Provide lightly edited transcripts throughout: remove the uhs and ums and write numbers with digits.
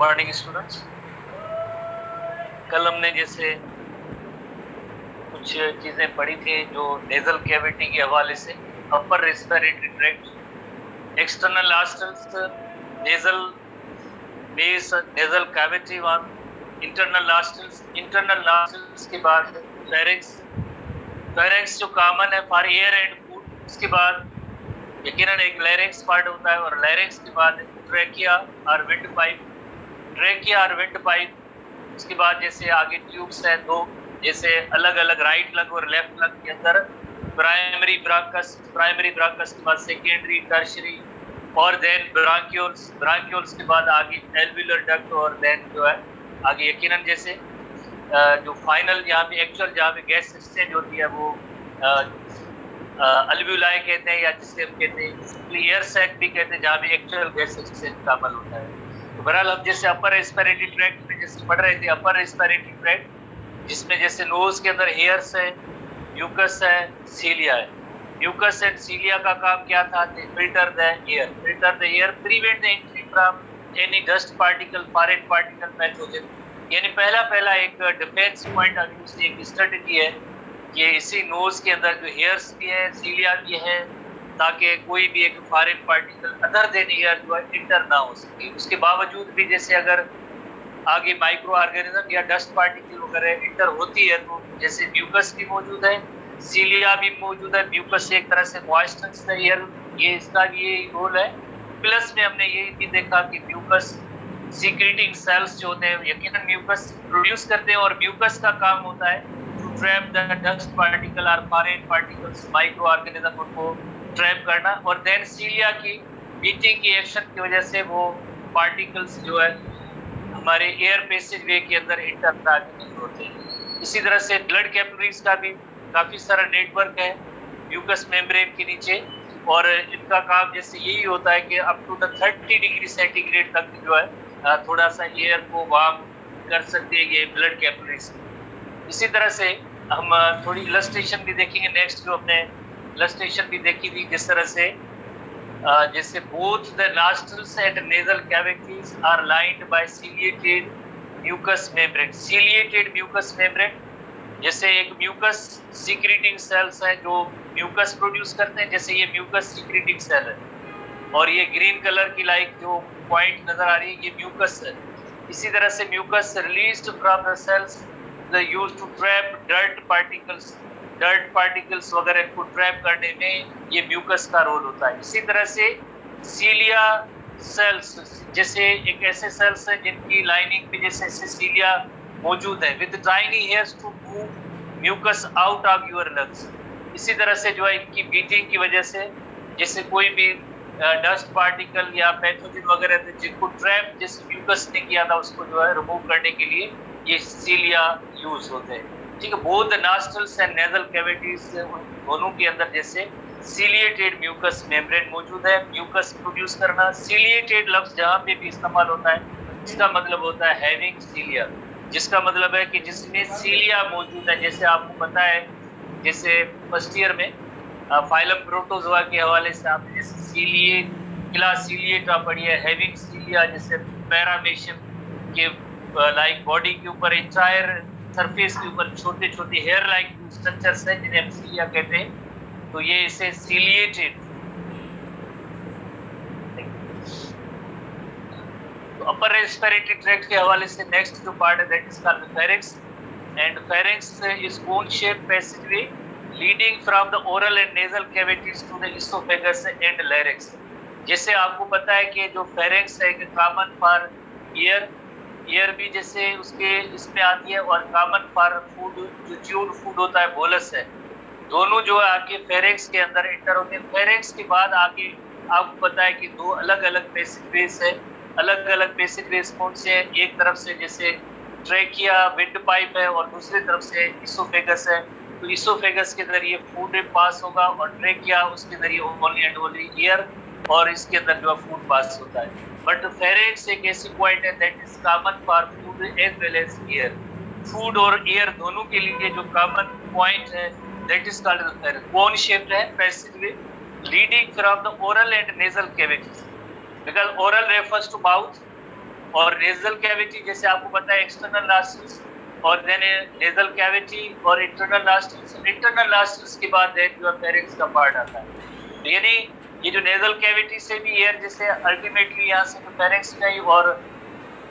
Morning students. कल हमने जैसे कुछ चीजें पढ़ी थी जो नेजल कैविटी के हवाले से, upper respiratory tract, external nostrils, nasal base, nasal cavity one, internal nostrils के बाद फेरिंक्स जो कॉमन है फॉर एयर एंड फूड। उसके बाद यकीनन एक लैरिंक्स पार्ट होता है और लैरिंक्स के बाद ट्रेकिया और विंड पाइप। उसके बाद जैसे आगे ट्यूब्स हैं दो, जैसे अलग अलग राइट लग और लेफ्ट लग के अंदर प्राइमरी ब्रांकस के बाद सेकेंडरी, टर्शियरी और देन ब्रांक्यूल्स के बाद आगे एल्वियुलर डक्ट और देन जो है आगे यकीनन जैसे जो फाइनल जहाँ पे एक्चुअल जहाँ पे गैस एक्सचेंज होती है वो अल्वियुलाई कहते हैं, या जिसे हम कहते हैं एयर सैक भी कहते हैं, जहाँ पे एक्चुअल गैस एक्सचेंज का अमल होता है। तो बहरहाल हम जैसे अपर रेस्पिरेटरी ट्रैक्ट में जैसे पढ़ रहे थे, अपर रेस्पिरेटरी ट्रैक्ट जिसमें जैसे नोज के अंदर हेयर्स है, म्यूकस है, सीलिया है। म्यूकस एंड सीलिया का काम क्या था? Filter the air, prevent the entry from any dust particle, foreign particle, pathogen. यानी पहला एक डिफेंस पॉइंट अभी उसने एक स्ट्रेटजी है कि इसी नोज के अंदर जो हेयर्स भी है, सीलिया भी है, ताकि कोई भी एक foreign particle other than air जो है इंटर ना हो सके। उसके बावजूद भी जैसे अगर आगे माइक्रो ऑर्गेनिज्म या डस्ट पार्टिकल वगैरह इंटर होती है तो जैसे म्यूकस भी मौजूद है, सीलिया भी मौजूद है। म्यूकस एक तरह से मॉइस्चराइज द एयर, ये इसका भी रोल है। प्लस में हमने ये भी देखा कि म्यूकस सीक्रेटिंग सेल्स जो होते हैं यकीनन म्यूकस प्रोड्यूस करते हैं और म्यूकस का काम होता है to trap the dust particle और फॉरेन पार्टिकल्स, माइक्रो ऑर्गेनिज्म उनको ट्रैप करना। और देन सीलिया की बीटिंग की एक्शन की वजह से वो पार्टिकल्स जो है हमारे एयर पैसेज वे के अंदर इंटर नहीं होते हैं। इसी तरह से ब्लड कैपिलरीज का भी काफी सारा नेटवर्क है म्यूकस मेम्ब्रेन के नीचे, और इनका काम जैसे यही होता है कि up to the 30 degree centigrade तक जो है थोड़ा सा एयर को वार्म कर सकते हैं ये ब्लड कैपिलरीज। इसी तरह से हम थोड़ी इलस्ट्रेशन भी देखेंगे नेक्स्ट, जो हमने इलस्ट्रेशन भी देखी थी जिस तरह से जैसे both the nostrils and nasal cavities are lined by ciliated mucus membrane. जैसे एक म्यूकस सीक्रेटिंग सेल्स हैं जो म्यूकस प्रोड्यूस करते हैं, जैसे ये म्यूकस सीक्रेटिंग सेल है और ये ग्रीन कलर की लाइक जो पॉइंट नजर आ रही है ये म्यूकस है। इसी तरह से mucus released from the cells used to trap dirt particles वगैरह को ट्रैप करने में ये म्यूकस का रोल होता है। इसी तरह से सीलिया सेल्स जैसे एक ऐसे सेल्स हैं जिनकी लाइनिंग पे जैसे सीलिया मौजूद है with tiny hairs to move mucus out of your lungs. इसी तरह से जो है इनकी बीटिंग की वजह से जैसे कोई भी डस्ट पार्टिकल या पैथोजन वगैरह जिनको ट्रैप जिस म्यूकस ने किया था उसको जो है रिमूव करने के लिए ये सीलिया यूज होते हैं। ठीक है, both nostrils and nasal cavities दोनों के अंदर जैसे सीलिएटेड म्यूकस मेम्ब्रेन मौजूद है। म्यूकस प्रोड्यूस करना, सीलिएटेड लफ्ज जहाँ पे भी इस्तेमाल होता है इसका मतलब होता है हैविंग सीलिया, जिसका मतलब है कि जिसमें सीलिया मौजूद है। जैसे आपको पता है जैसे फर्स्ट ईयर में फाइलम प्रोटोजोआ के हवाले से आपने जैसे सीलिएटा पढ़ी है, हैविंग सीलिया, जैसे पैरामेशियम के लाइक बॉडी के ऊपर एंटायर सरफेस के ऊपर छोटे छोटे हेयर लाइक स्ट्रक्चर्स हैं जिन्हें हम सीलिया कहते हैं, तो ये इसे सीलिएटेड। तो अपर रेस्पिरेटरी ट्रैक्ट के हवाले से नेक्स्ट जो पार्ट है that is called pharynx, and pharynx is cone shape passageway leading from the oral and nasal cavities to the oesophagus and larynx. जैसे आपको पता है कि जो फेरिंक्स है कॉमन फॉर एयर भी जैसे उसके इसमें आती है, और कॉमन फॉर फूड जो च्यूड फूड होता है बोलस है, दोनों जो है आगे फेरिंक्स के अंदर इंटर होते हैं। फेरिंक्स के बाद आगे आपको पता है कि दो अलग अलग पैसेजवेज है। अलग अलग पैसेजवेज कौन से हैं? एक तरफ से जैसे ट्रेकिया विंड पाइप है और दूसरी तरफ से इसोफेगस है। तो इसोफेगस के जरिए फूड पास होगा और ट्रेकिया उसके जरिए ओनली एंड ओनली एयर, और इसके अंदर जो फूड पास होता है। बट फेरिंक्स एक ऐसी पॉइंट है that is common for food as well as air. Food और एयर दोनों के लिए जो कॉमन पॉइंट है that is called pharynx. Cone shaped है passageway leading from the oral and nasal cavities, because oral refers to mouth और nasal cavity जैसे आपको पता है एक्सटर्नल नॉस्ट्रल्स और देन नेजल कैविटी और इंटरनल नॉस्ट्रल्स। इंटरनल नॉस्ट्रल्स के बाद देन जो फेरिंक्स का पार्ट आता है। तो यानी ये जो नेजल कैविटी से भी एयर जैसे अल्टीमेटली यहाँ से तो फेरिंक्स का ही, और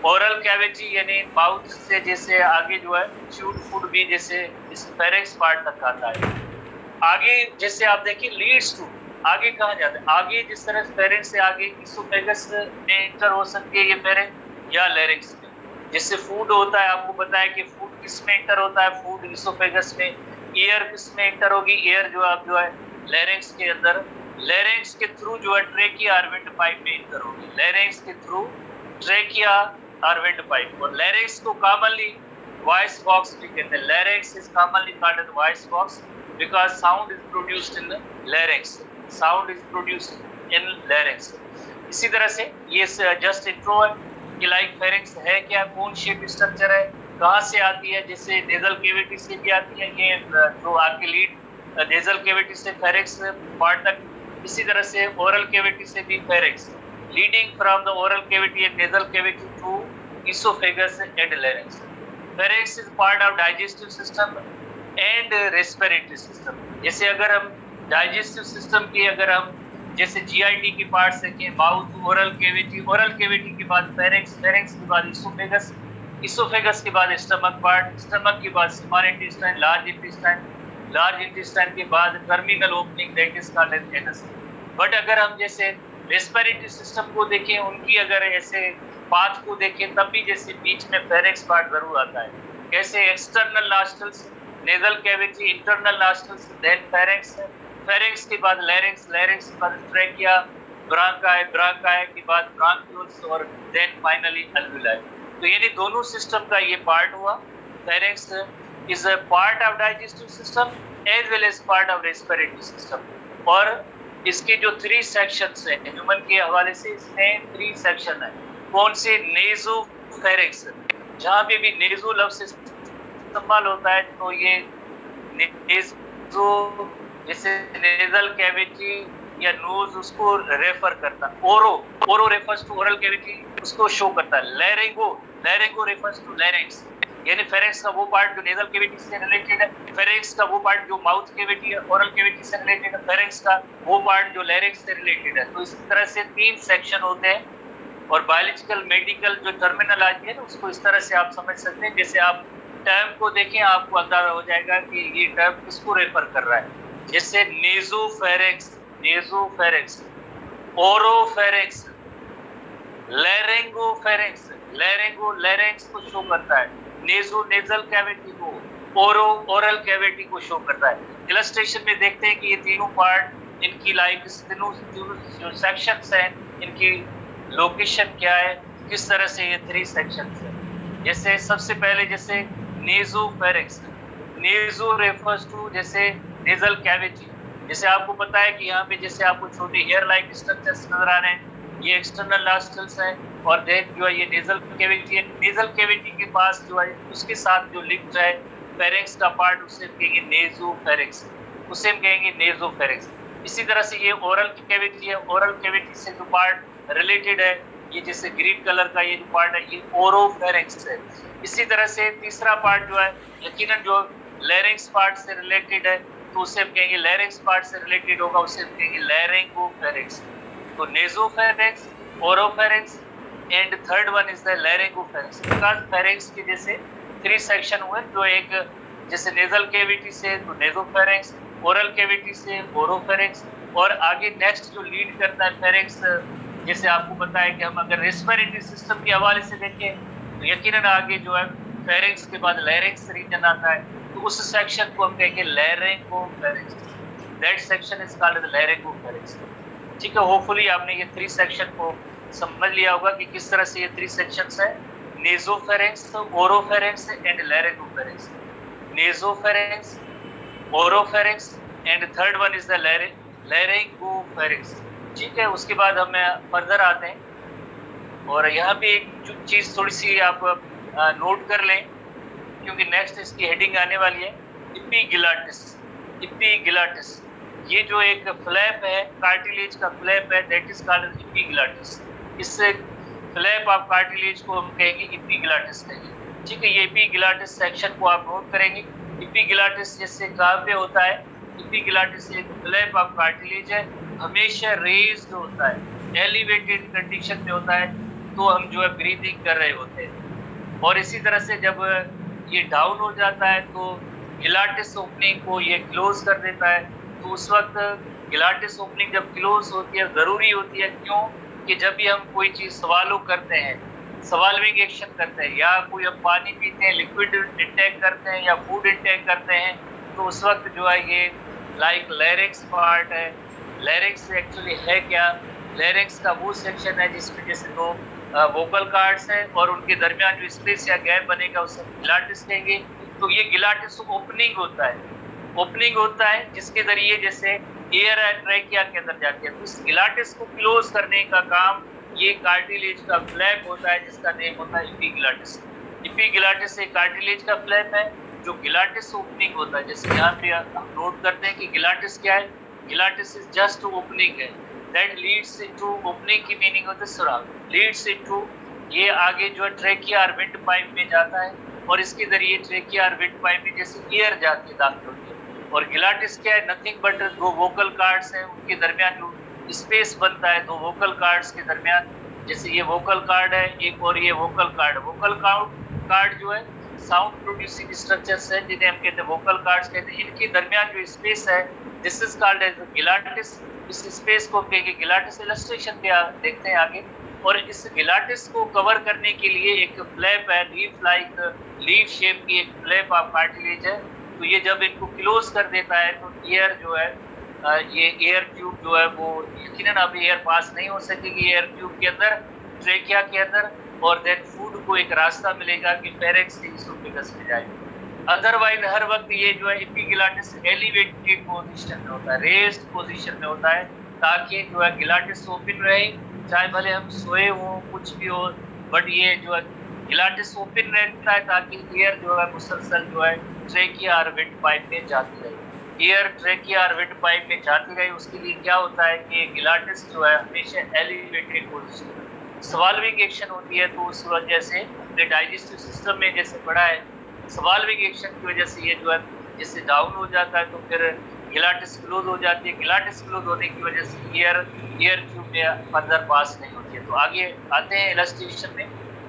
ओरल कैविटी यानी माउथ से जैसे आगे जो है च्यूड फूड भी जैसे इस फेरिंक्स पार्ट तक आता है। आगे जैसे आप देखिए लीड्स टू, आगे कहाँ जाता है, आगे जिस तरह फेरिंक्स से आगे इसोफेगस में इंटर हो सकती है ये फेरिंक्स या लैरिंक्स में। जैसे फूड होता है, आपको पता है कि फूड किस में इंटर होता है, फूड इसोफेगस में। एयर किस में इंटर होगी, एयर जो आप जो है लैरिंक्स के अंदर, लैरिंक्स के थ्रू जो है ट्रेकिया और विंड पाइप में इंटर होगी, लैरिंक्स के थ्रू ट्रेकिया और विंड पाइप। और लैरिंक्स को कॉमनली वॉइस बॉक्स भी कहते हैं। Larynx is commonly called as voice box because sound is produced in larynx, sound is produced in larynx. इसी तरह से ये जस्ट इंट्रो है कि लाइक फेरिंक्स है क्या, कौन शेप स्ट्रक्चर है, कहाँ से आती है, जैसे नेजल कैविटी से भी आती है ये जो आपकी लीड नेजल कैविटी से फेरिंक्स पार्ट तक। इसी तरह से ओरल कैविटी से भी pharynx leading from the oral cavity and nasal cavity to oesophagus and larynx. Pharynx is part of digestive system and respiratory system. जैसे अगर हम डाइजेस्टिव सिस्टम की अगर हम जैसे जीआईटी की पार्ट देखें, माउथ, ओरल कैविटी के बाद फेरिंक्स, फेरिंक्स के बाद इसोफेगस, इसोफेगस के बाद स्टमक पार्ट, स्टमक के बाद small intestine, large intestine, large intestine के बाद terminal opening that is called as anus. But अगर हम जैसे रेस्पिरेटरी सिस्टम को देखें, उनकी अगर ऐसे पाथ को देखें, तब भी जैसे बीच में फेरिंक्स पार्ट जरूर आता है। कैसे external nostrils, nasal cavity, internal nostrils, then pharynx, pharynx के बाद लैरिंक्स, लैरिंक्स के बाद ट्रेकिया, ब्रांकाई, ब्रांकाई के बाद ब्रांक्यूल्स और देन फाइनली अल्वेलाई। तो यानी दोनों सिस्टम का ये पार्ट हुआ। Pharynx is a part of digestive system as well as part of respiratory system. और इसके जो 3 सेक्शंस हैं ह्यूमन के हवाले से, इसमें 3 सेक्शन है। कौन से? नेजो फेरिंक्स, जहाँ पे भी नेजो लफ्ज से इस्तेमाल होता है तो ये नेजो जैसे नेजल कैविटी या नोज उसको रेफर करता है। ओरो रेफर्स टू ओरल कैविटी, उसको शो करता है। लैरिंगो रेफर्स टू लैरिंक्स, यानी फेरिंक्स का वो पार्ट जो नेजल कैविटी से रिलेटेड है, फेरिंक्स का वो पार्ट जो माउथ कैविटी है, ओरल कैविटी से रिलेटेड है, फेरिंक्स का वो पार्ट जो लैरिंक्स से रिलेटेड है। तो इस तरह से 3 सेक्शन होते हैं। और बायोलॉजिकल मेडिकल जो टर्मिनोलॉजी है ना, उसको इस तरह से आप समझ सकते हैं। जैसे आप टर्म को देखें, आपको अंदाजा हो जाएगा कि ये टर्म किसको रेफर कर रहा है। जैसे नेजोफेरिंक्स, नेजोफेरिंक्स, ओरोफेरिंक्स, लैरिंगोफेरिंक्स, लैरिंगो लैरिंक्स को शो करता है, नेजो नेजल कैविटी को, ओरो ओरल कैविटी को शो करता है। इलस्ट्रेशन में देखते हैं कि ये तीनों पार्ट, इनकी लाइक तीनों जो सेक्शंस हैं, इनकी लोकेशन क्या है, किस तरह से ये 3 सेक्शंस हैं। जैसे सबसे पहले जैसे नेजोफेरिंक्स, नेजो रेफर्स टू जैसे नेजल कैविटी। जैसे आपको पता है कि यहाँ पे जैसे आपको छोटे हेयर लाइक स्ट्रक्चर्स नजर आ रहे हैं, ये एक्सटर्नल नॉस्ट्रल्स हैं। और देन जो है ये नेजल कैविटी है, नेजल कैविटी के पास जो है उसके साथ जो लिंक्ड है फेरिंक्स का पार्ट, उसे कहेंगे नेजोफेरिंक्स, उसे हम कहेंगे नेजोफेरिंक्स। इसी तरह से ये ओरल कैविटी है, ओरल कैविटी से जो पार्ट रिलेटेड है, ये जैसे ग्रीन कलर का ये जो पार्ट है, ये ओरोफेरिंक्स है। इसी तरह से तीसरा पार्ट जो है यकीनन जो लैरिंक्स पार्ट से रिलेटेड है, तो उसे हम कहेंगे लैरिंक्स पार्ट से रिलेटेड होगा, उसे हम कहेंगे लैरिंगोफेरिंक्स। तो nasopharynx, oropharynx and third one is the laryngopharynx. Because pharynx के जैसे 3 सेक्शन हुए, जो एक जैसे नेजल कैविटी से तो नेजोफेरिंक्स, ओरल कैविटी से ओरोफेरिंक्स, और आगे नेक्स्ट जो लीड करता है फेरिंक्स, जैसे आपको पता है कि हम अगर रेस्पिरेटरी सिस्टम के हवाले से देखें तो यकीनन आगे जो है फेरिंक्स के बाद लैरिंक्स रीजन आता है, तो उस सेक्शन को हम कहेंगे laryngopharynx. That section is called laryngopharynx. ठीक है, होपफुली आपने ये 3 सेक्शन को समझ लिया होगा कि किस तरह से ये 3 सेक्शंस है, nasopharynx, oropharynx and laryngopharynx. Nasopharynx, oropharynx and third one is the laryngopharynx. ठीक है, उसके बाद हम फर्दर आते हैं और यहाँ पे एक चीज़ थोड़ी सी आप नोट कर लें, क्योंकि नेक्स्ट इसकी हेडिंग आने वाली है इपिग्लाटिस। इपिग्लाटिस, ये जो एक फ्लैप है, कार्टिलेज का फ्लैप है, दैट इज कॉल्ड इपिग्लाटिस। इससे फ्लैप ऑफ कार्टिलेज को हम कहेंगे इपिग्लाटिस कहेंगे। ठीक है, ये इपिग्लाटिस सेक्शन को आप नोट करेंगे। इपिग्लाटिस जैसे कहाँ पे होता है, इपिग्लाटिस एक फ्लैप ऑफ कार्टिलेज है, हमेशा रेज्ड होता है, एलिवेटेड कंडीशन में होता है, तो हम जो है ब्रीदिंग कर रहे होते हैं। और इसी तरह से जब ये डाउन हो जाता है तो गिलाटिस ओपनिंग को ये क्लोज कर देता है। तो उस वक्त गिलाटिस ओपनिंग जब क्लोज होती है जरूरी होती है, क्यों कि जब भी हम कोई चीज सवालो करते हैं, सवाल्विंग एक्शन करते हैं, या कोई हम पानी पीते हैं, लिक्विड इंटेक करते हैं या फूड इंटेक करते हैं, तो उस वक्त जो है ये लाइक लैरिंक्स पार्ट है। लैरिंक्स एक्चुअली है क्या, लैरिंक्स का वो सेक्शन है जिसमें जैसे दो वोकल कार्ड्स हैं और उनके दरमियान जो स्पेस या गैप बनेगा उसे गिलाटिस कहेंगे। तो ये गिलाटिस ओपनिंग होता है, ओपनिंग होता है जिसके जरिए जैसे एयर ट्रैकिया के अंदर जाती है। तो इस गिलाटिस को क्लोज करने का काम ये कार्टिलेज का फ्लैप होता है, जिसका नेम होता है इपिग्लाटिस। इपिग्लाटिस एक कार्टिलेज का फ्लैप है जो गिलाटिस ओपनिंग होता है। जैसे यहाँ पे हम नोट करते हैं कि गिलाटिस क्या है, गिलाटिस इज जस्ट ओपनिंग है, दैट लीड्स इनटू, ओपनिंग की मीनिंग होता है सुराग, लीड्स इनटू, ये आगे जो है ट्रेकिया और विंड पाइप में जाता है और इसके जरिए ट्रेकिया और विंड पाइप में जैसे एयर जाती है, दाखिल होती है। और गिलाटिस क्या है, नथिंग बट दो वोकल कार्ड्स हैं, उनके दरमियान जो स्पेस बनता है दो वोकल कार्ड्स के दरमियान, जैसे ये वोकल कार्ड है एक और ये वोकल कार्ड। वोकल कार्ड जो है साउंड प्रोड्यूसिंग स्ट्रक्चर्स है जिन्हें हम कहते हैं वोकल कार्ड्स कहते हैं। इनके दरमियान जो स्पेस है दिस इज कॉल्ड एज गिलाटिस। इस स्पेस को कहेंगे गिलाटिस। इलस्ट्रेशन पे देखते हैं आगे। और इस गिलाटिस को कवर करने के लिए एक फ्लैप है, लीफ शेप की एक फ्लैप ऑफ कार्टिलेज है। तो ये जब इनको क्लोज कर देता है तो एयर जो है ये एयर ट्यूब जो है वो यकीनन अब एयर पास नहीं हो सकेगी एयर ट्यूब के अंदर, ट्रेकिया के अंदर, और देन फूड को एक रास्ता मिलेगा कि फेरेक्स से इसोफेगस में जाएगा। अदरवाइज हर वक्त ये जो है इपिग्लाटिस एलिवेटेड पोजीशन में होता है, रेस्ड पोजीशन में होता है, ताकि जो है गिलाटिस ओपन रहे, चाहे भले हम सोए हो कुछ भी हो, बट ये जो है गिलाटिस ओपन रहता है ताकि एयर जो है मुसलसल जो है ट्रेकिया और विंड पाइप में जाती रहे। एयर ट्रेकिया और विंड पाइप में जाती रहे, उसके लिए क्या होता है कि गिलाटिस जो है हमेशा एलिवेटेड पोजीशन में, स्वाल्विंग एक्शन होती है। तो उस वजह से डाइजेस्टिव सिस्टम में जैसे पड़ा है, स्वाल्विंग एक्शन की वजह से ये जो है जैसे डाउन हो जाता है तो फिर गिलाटिस क्लोज हो जाती है। गिलाटिस क्लोज होने की वजह से एयर ट्यूब में अंदर पास नहीं होती है। तो आगे आते हैं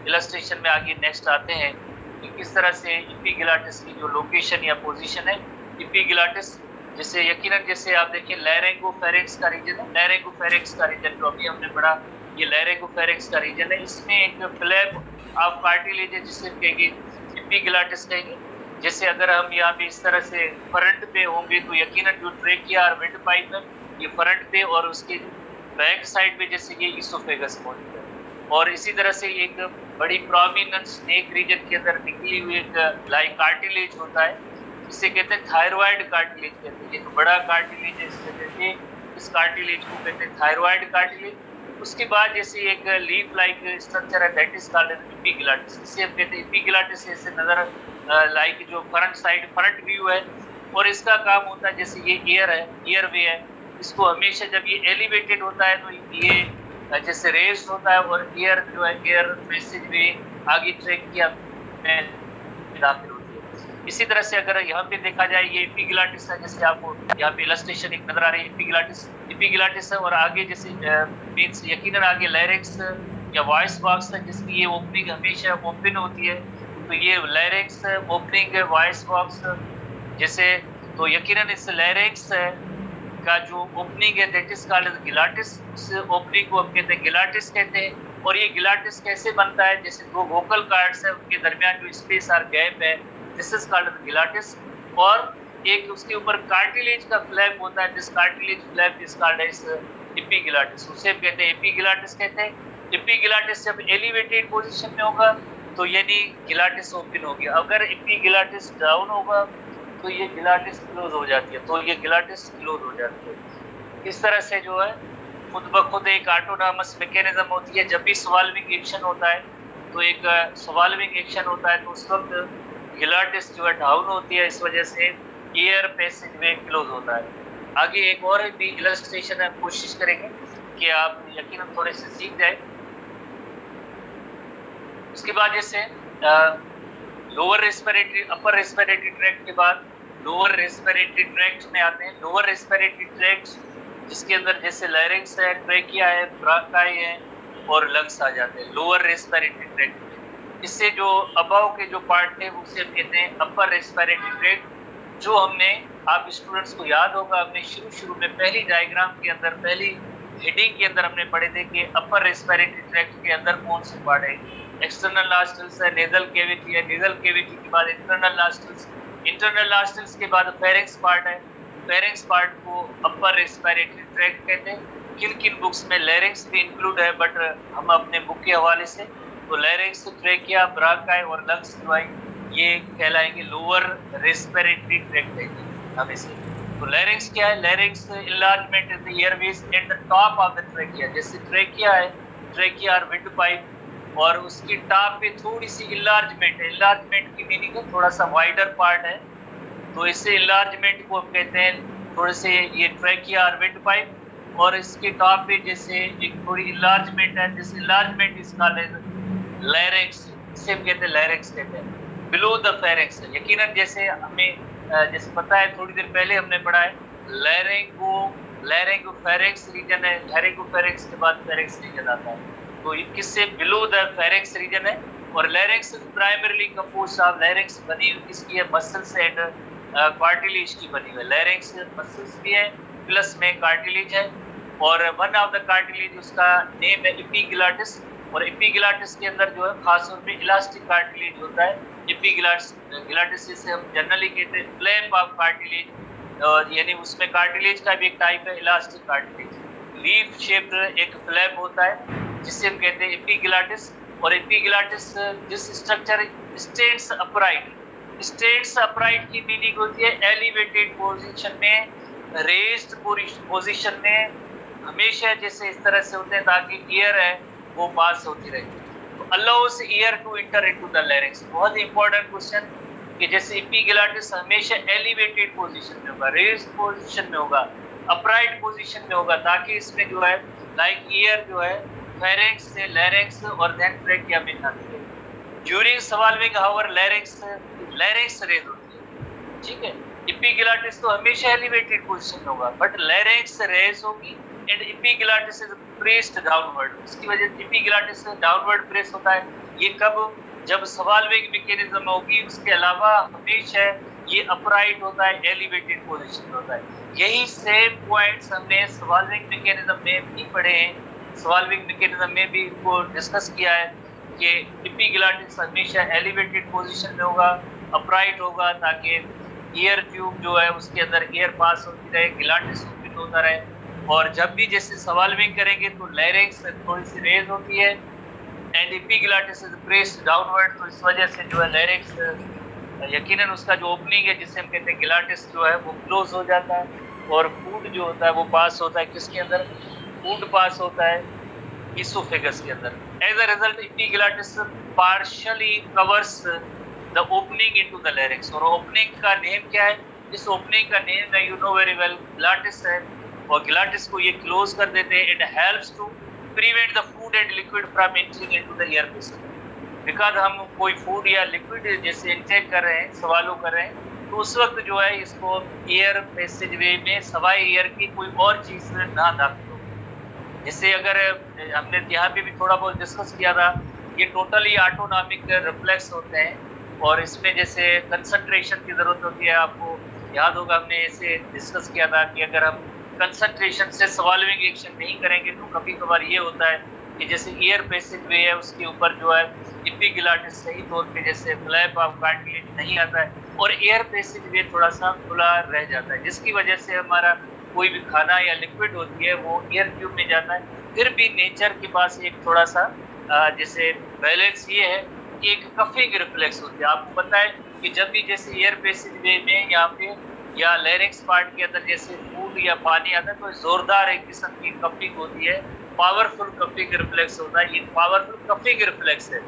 इलस्ट्रेशन में आगे नेक्स्ट आते हैं कि किस तरह से इपिग्लाटिस की जो लोकेशन या पोजीशन है। इपिग्लाटिस जैसे यकीनन जैसे आप देखिए लैरिंगोफेरिक्स का रीजन है, लैरिंगोफेरिक्स का रीजन जो अभी हमने पढ़ा, ये लैरिंगोफेरिक्स का रीजन है। इसमें एक फ्लैप ऑफ कार्टिलेज है जिसे कहेंगे इपिग्लाटिस कहेंगे। जैसे अगर हम यहाँ पे इस तरह से फ्रंट पे होंगे तो यकीनन जो ट्रेकिया और विंड पाइप है ये फ्रंट पे, और उसके बैक साइड पे जैसे ये इसोफेगस मौजूद है। और इसी तरह से एक बड़ी प्रोमिनेंस नेक रीजन के अंदर निकली हुई एक लाइक कार्टिलेज होता है, इसे कहते हैं थायराइड कार्टिलेज कहते हैं। एक बड़ा कार्टिलेज है, इससे कहते हैं, इस कार्टिलेज को कहते हैं थायराइड कार्टिलेज। उसके बाद जैसे एक लीफ लाइक स्ट्रक्चर है दैट इज कॉल्ड इपिग्लाटिस। इसे हम कहते हैं इपिग्लाटिस ऐसे नजर लाइक जो फ्रंट साइड फ्रंट व्यू है, और इसका काम होता है जैसे ये एयर है, एयर वे है, इसको हमेशा जब ये एलिवेटेड होता है तो ये जैसे रेस्ट होता है और एयर जो है एयर मैसेज वे आगे ट्रैक किया दाखिल होती है। इसी तरह से अगर यहाँ पे देखा जाए ये इपिग्लाटिस है, जैसे आपको यहाँ पे इलस्ट्रेशन एक नजर आ रही है इपिग्लाटिस है, और आगे जैसे मीन्स यकीनन आगे लैरिंक्स या वॉइस बॉक्स है जिसकी ये ओपनिंग हमेशा ओपन होती है। तो ये लैरिंक्स ओपनिंग वॉइस बॉक्स जैसे, तो यकीनन इस लैरिंक्स का जो ओपनिंग है दैट इज कॉल्ड गिलाटिस। उस ओपनिंग को हम कहते हैं गिलाटिस कहते हैं। और ये गिलाटिस कैसे बनता है, जैसे दो वोकल कार्ड्स है उनके दरमियान जो स्पेस और गैप है दिस इज कॉल्ड गिलाटिस। और एक उसके ऊपर कार्टिलेज का फ्लैप होता है, this cartilage flap is called as epiglottis, उसे हम कहते हैं इपिग्लाटिस कहते हैं। इपिग्लाटिस जब एलिवेटेड पोजीशन में होगा तो यानी गिलाटिस ओपन होगी, अगर इपिग्लाटिस डाउन होगा तो ये गिलाटिस क्लोज हो जाती है, तो ये गिलाटिस क्लोज हो जाती है। इस तरह से जो है खुद ब खुद एक ऑटोनॉमस मैकेनिज्म होती है। जब भी स्वाल्विंग एक्शन होता है तो एक स्वाल्विंग एक्शन होता है तो उस वक्त गिलाटिस जो है डाउन होती है, इस वजह से एयर पैसेज वे क्लोज होता है। आगे एक और भी इलस्ट्रेशन है, कोशिश करेंगे कि आप यकीनन थोड़े से सीख जाए। उसके बाद जैसे lower respiratory, upper respiratory tract के बाद लोअर रेस्पिरेटरी ट्रैक्ट में आते हैं। लोअर रेस्पिरेटरी ट्रैक्ट जिसके अंदर जैसे लैरिंग्स है, ट्रेकिया है, ब्रांकाई है और लंग्स आ जाते हैं लोअर रेस्पिरेटरी ट्रैक्ट में। इससे जो अबव के जो पार्ट थे उसे हम कहते हैं अपर रेस्पिरेटरी ट्रैक्ट। जो हमने, आप स्टूडेंट्स को याद होगा, हमने शुरू में पहली डायग्राम के अंदर, पहली हेडिंग के अंदर हमने पढ़े थे कि अपर रेस्पिरेटरी ट्रैक्ट के अंदर कौन से पार्ट है। एक्सटर्नल नॉस्ट्रल्स है, नेजल कैविटी है, नेजल कैविटी के बाद इंटरनल नॉस्ट्रल्स, इंटरनल नॉस्ट्रल्स के बाद फेरिंक्स पार्ट है। फेरिंक्स पार्ट को अपर रेस्पिरेटरी ट्रैक्ट कहते हैं। किन किन बुक्स में लैरिंक्स भी इंक्लूड है, बट हम अपने बुक के हवाले से तो लैरिंक्स, ट्रेकिया, ब्रांकाई और लंग्स जो है ये कहलाएंगे लोअर रेस्पिरेटरी ट्रैक्ट है हमेशा। तो लैरिंक्स क्या है? Larynx enlargement in the Airways at the top of the trachea. जैसे ट्रेकिया है, ट्रेकिया और विंड पाइप, और उसकी टॉप पे थोड़ी सी इनलार्जमेंट है। इनलार्जमेंट की मीनिंग है थोड़ा सा वाइडर पार्ट है, तो इससे इनलार्जमेंट को हम कहते हैं थोड़े से ये ट्रेकिया और विंड पाइप। और इसके टॉप पे जैसे एक थोड़ी इनलार्जमेंट है, जैसे इनलार्जमेंट इसका लैरिंक्स, इसे हम कहते हैं लैरिंक्स कहते हैं। बिलो द फेरिंक्स यकीनन जैसे हमें जैसे पता है, थोड़ी देर पहले हमने पढ़ा है लैरिंगोफेरिंक्स रीजन है, लैरिंगोफेरिंक्स के बाद फेरिंक्स रीजन आता है। तो ये किससे? बिलो द फेरिंक्स रीजन है। और larynx primarily composed of, larynx बनी हुई किसकी है? मसल्स एंड कार्टिलेज की बनी हुई है। लैरिंक्स मसल्स भी है प्लस में कार्टिलेज है। और वन ऑफ द कार्टिलेज उसका नेम है एपिग्लॉटिस। और एपिग्लॉटिस के अंदर जो है खास तौर पे इलास्टिक कार्टिलेज होता है। एपिग्लॉटिस जिसे हम जनरली कहते हैं फ्लैप ऑफ कार्टिलेज, यानी उसमें कार्टिलेज का भी एक टाइप है इलास्टिक कार्टिलेज। लीफ शेप्ड एक फ्लैप होता है जिसे हम कहते हैं एपिग्लॉटिस। और एपिग्लॉटिस जिस structure stands upright, stands upright की मीनिंग होती है एलिवेटेड पोजीशन में, रेज्ड पोजीशन में, हमेशा जैसे इस तरह से होते हैं ताकि एयर है वो पास होती रहे। तो allows air to enter into the larynx. बहुत इंपॉर्टेंट क्वेश्चन कि जैसे एपिग्लॉटिस हमेशा एलिवेटेड पोजीशन में होगा, रेज्ड पोजीशन में होगा, अपराइट पोजीशन में होगा, ताकि इसमें जो है लाइक एयर जो है फेरिंक्स से लैरिंक्स और देन ट्रेकिया में जाती है। ड्यूरिंग स्वॉल्विंग हावर लैरिंक्स रेज होती है, ठीक है। एपिग्लॉटिस तो हमेशा एलिवेटेड पोजीशन में होगा, बट लैरिंक्स रेज होगी and epiglottis is pressed downward. इसकी वजह से एपिग्लॉटिस डाउनवर्ड प्रेस होता है। ये कब? जब स्वॉल्विंग मैकेनिज्म होगी। उसके अलावा हमेशा ये अपराइट होता है, एलिवेटेड पोजीशन में होता है। यही सेम पॉइंट्स हमने स्वॉल्विंग मैकेनिज्म में भी पढ़े हैं। स्वॉल्विंग मैकेनिज्म में भी इनको डिस्कस किया है कि एपिग्लॉटिस हमेशा एलिवेटेड पोजीशन में होगा, अपराइट होगा, ताकि एयर ट्यूब जो है उसके अंदर एयर पास होती रहे, ग्लॉटिस ओपन होता रहे। और जब भी जैसे स्वॉल्विंग करेंगे तो लैरिंक्स थोड़ी सी रेज होती है and epiglottis is pressed downward. तो इस वजह से जो है लैरिंक्स यकीनन उसका जो ओपनिंग है जिसे हम कहते हैं ग्लॉटिस जो है वो क्लोज हो जाता है और फूड जो होता है वो पास होता है किसके अंदर? फूड पास होता है इसोफेगस के अंदर। As a result epiglottis partially covers the opening into the larynx. और ओपनिंग का नेम क्या है? इस ओपनिंग का नेम है, you know very well, glottis है। और ग्लॉटिस को ये क्लोज कर देते हैं। It helps to prevent the food and liquid from entering into the air passage. Because हम कोई फूड या लिक्विड जैसे इंटेक कर रहे हैं, सवालों कर रहे हैं, तो उस वक्त जो है इसको एयर पैसेज वे में सवाई एयर की कोई और चीज ना दाखिल हो। जैसे अगर हमने यहाँ पे भी थोड़ा बहुत डिस्कस किया था, ये टोटली ऑटोनॉमिक रिफ्लेक्स होते हैं और इसमें जैसे कंसंट्रेशन की जरूरत होती है। आपको याद होगा हमने ऐसे डिस्कस किया था कि अगर हम कंसंट्रेशन से स्वॉल्विंग एक्शन नहीं करेंगे तो कभी कभार ये होता है कि जैसे एयर पैसेज वे है उसके ऊपर जो है एपिग्लॉटिस सही तौर पे जैसे फ्लैप ऑफ कार्टिलेज नहीं आता है और एयर पैसेज वे थोड़ा सा खुला रह जाता है, जिसकी वजह से हमारा कोई भी खाना या लिक्विड होती है वो एयर ट्यूब में जाता है। फिर भी नेचर के पास एक थोड़ा सा जैसे बैलेंस ये है कि एक कफिंग रिफ्लेक्स होती है। आपको पता है कि जब भी जैसे एयर पैसेज वे में यहाँ पे या लैरिंक्स पार्ट के अंदर जैसे फूड या पानी आता है तो जोरदार एक किस्म की कफिंग होती है, पावरफुल कफिंग रिफ्लेक्स होता है। ये पावरफुल कफिंग रिफ्लेक्स है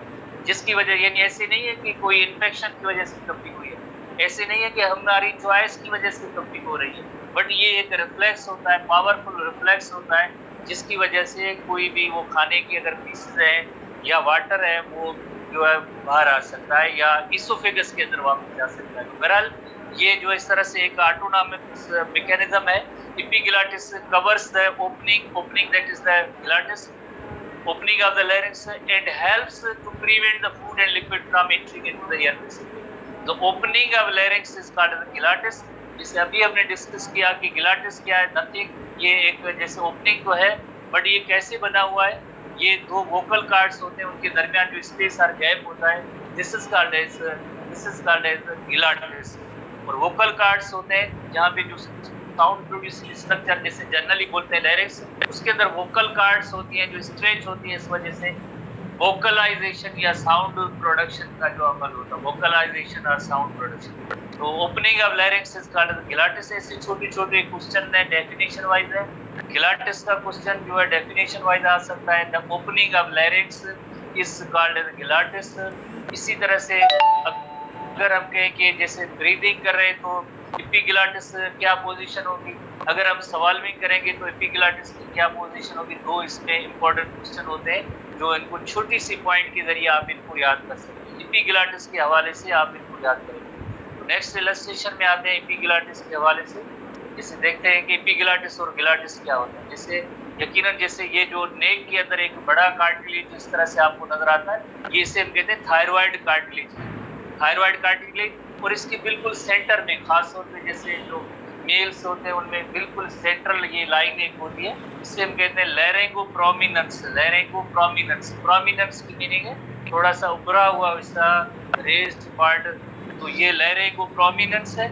जिसकी वजह, यानी ऐसी नहीं है कि कोई इन्फेक्शन की वजह से कफिंग हुई है, ऐसे नहीं है कि हमारी चॉइस की वजह से कफिंग हो रही है, बट ये एक रिफ्लेक्स होता है, पावरफुल रिफ्लेक्स होता है जिसकी वजह से कोई भी वो खाने की अगर पीसेस है या वाटर है वो जो है बाहर आ सकता है या इसोफेगस के अंदर वापस जा सकता है। बहरहाल ये जो इस तरह से एक ऑटोनॉमस मैकेनिज्म है। Epiglottis covers the opening that is the glottis, opening of the larynx, and helps to prevent the food and liquid from entering into the air basically. The opening of larynx is called the glottis, जिसे अभी हमने discuss किया कि glottis क्या है। Nothing, ये एक जैसे ओपनिंग तो है, बट ये कैसे बना हुआ है, ये दो वोकल कार्ड्स होते हैं, उनके दरमियान जो स्पेस और गैप होता है, this is called as glottis. और वोकल कार्ड्स होते हैं जहाँ पे जो साउंड प्रोड्यूसिंग स्ट्रक्चर जैसे जनरली बोलते हैं लैरिंक्स, उसके अंदर वोकल कार्ड्स होती हैं जो स्ट्रेच होती है, इस वजह से वोकलाइजेशन या साउंड प्रोडक्शन का जो अमल होता है, वोकलाइजेशन और साउंड प्रोडक्शन। तो opening of larynx is called glottis. ऐसे छोटे छोटे क्वेश्चन है, डेफिनेशन वाइज है। ग्लॉटिस का क्वेश्चन जो है डेफिनेशन वाइज आ सकता है, the opening of larynx is called glottis. इसी तरह से अगर हम कहें कि जैसे ब्रीदिंग कर रहे हैं तो एपिग्लॉटिस क्या पोजीशन होगी, अगर हम सवाल्विंग करेंगे तो एपिग्लॉटिस की क्या पोजीशन होगी। दो इसमें इंपॉर्टेंट क्वेश्चन होते हैं जो इनको छोटी सी पॉइंट के जरिए आप इनको याद कर सकते हैं। एपिग्लॉटिस के हवाले से आप इनको याद करेंगे। तो नेक्स्ट इलस्ट्रेशन में आते हैं एपिग्लॉटिस के हवाले से, जिसे देखते हैं कि एपिग्लॉटिस और ग्लॉटिस क्या होता है। जैसे यकीनन जैसे ये जो नेक के अंदर एक बड़ा कार्टिलेज जिस तरह से आपको नजर आता है, ये इसे हम कहते हैं थायराइड कार्टिलेज। थायराइड कार्टिलेज, और इसके बिल्कुल सेंटर में खास तौर पे जैसे जो मेल्स होते हैं उनमें बिल्कुल सेंट्रल ये लाइन एक होती है, इससे हम कहते हैं लैरिंगोप्रोमिनेंस। लैरिंगोप्रोमिनेंस, प्रोमिनेंस की मीनिंग है थोड़ा सा उभरा हुआ वैसा रेज्ड पार्ट, तो ये लैरिंगोप्रोमिनेंस है।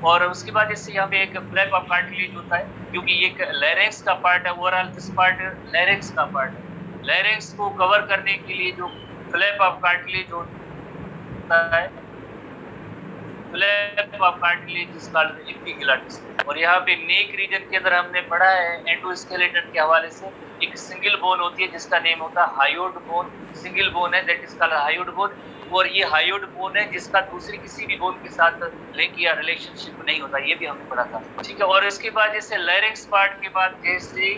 और उसके बाद जैसे यहाँ पे एक फ्लैप ऑफ कार्टिलेज होता है, क्योंकि ये लैरिंक्स का पार्ट है, ओवरऑल दिस पार्ट लैरिंक्स का पार्ट है। लैरिंक्स को कवर करने के लिए जो फ्लैप ऑफ कार्टिलेज होता है, flap of cartilage is called epiglottis. और यहाँ पे नेक रीजन के अंदर हमने पढ़ा है एंडोस्केलेटन के हवाले से, एक सिंगल बोन होती है जिसका नेम होता है हायोइड बोन। सिंगल बोन है that is called hyoid bone, और ये हायोइड बोन है जिसका दूसरी किसी भी बोन के साथ लिंक या रिलेशनशिप नहीं होता, ये भी हमने पढ़ा था, ठीक है। और इसके बाद जैसे लैरिंक्स पार्ट के बाद जैसे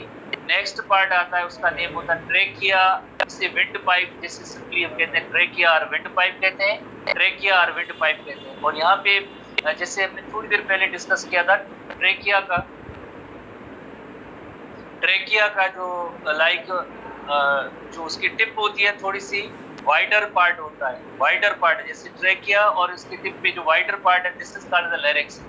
नेक्स्ट पार्ट आता है उसका नेम होता है ट्रेकिया, इसे विंड पाइप, जैसे सिंपली हम कहते हैं ट्रेकिया और विंड पाइप कहते हैं, ट्रेकिया और विंड पाइप कहते हैं। और यहाँ पे जैसे हमने थोड़ी देर पहले डिस्कस किया था ट्रेकिया का जो लाइक जो उसकी टिप होती है थोड़ी सी वाइडर पार्ट होता है, वाइडर पार्ट जैसे ट्रेकिया और इसकी टिप पे जो वाइडर पार्ट है this is called the larynx,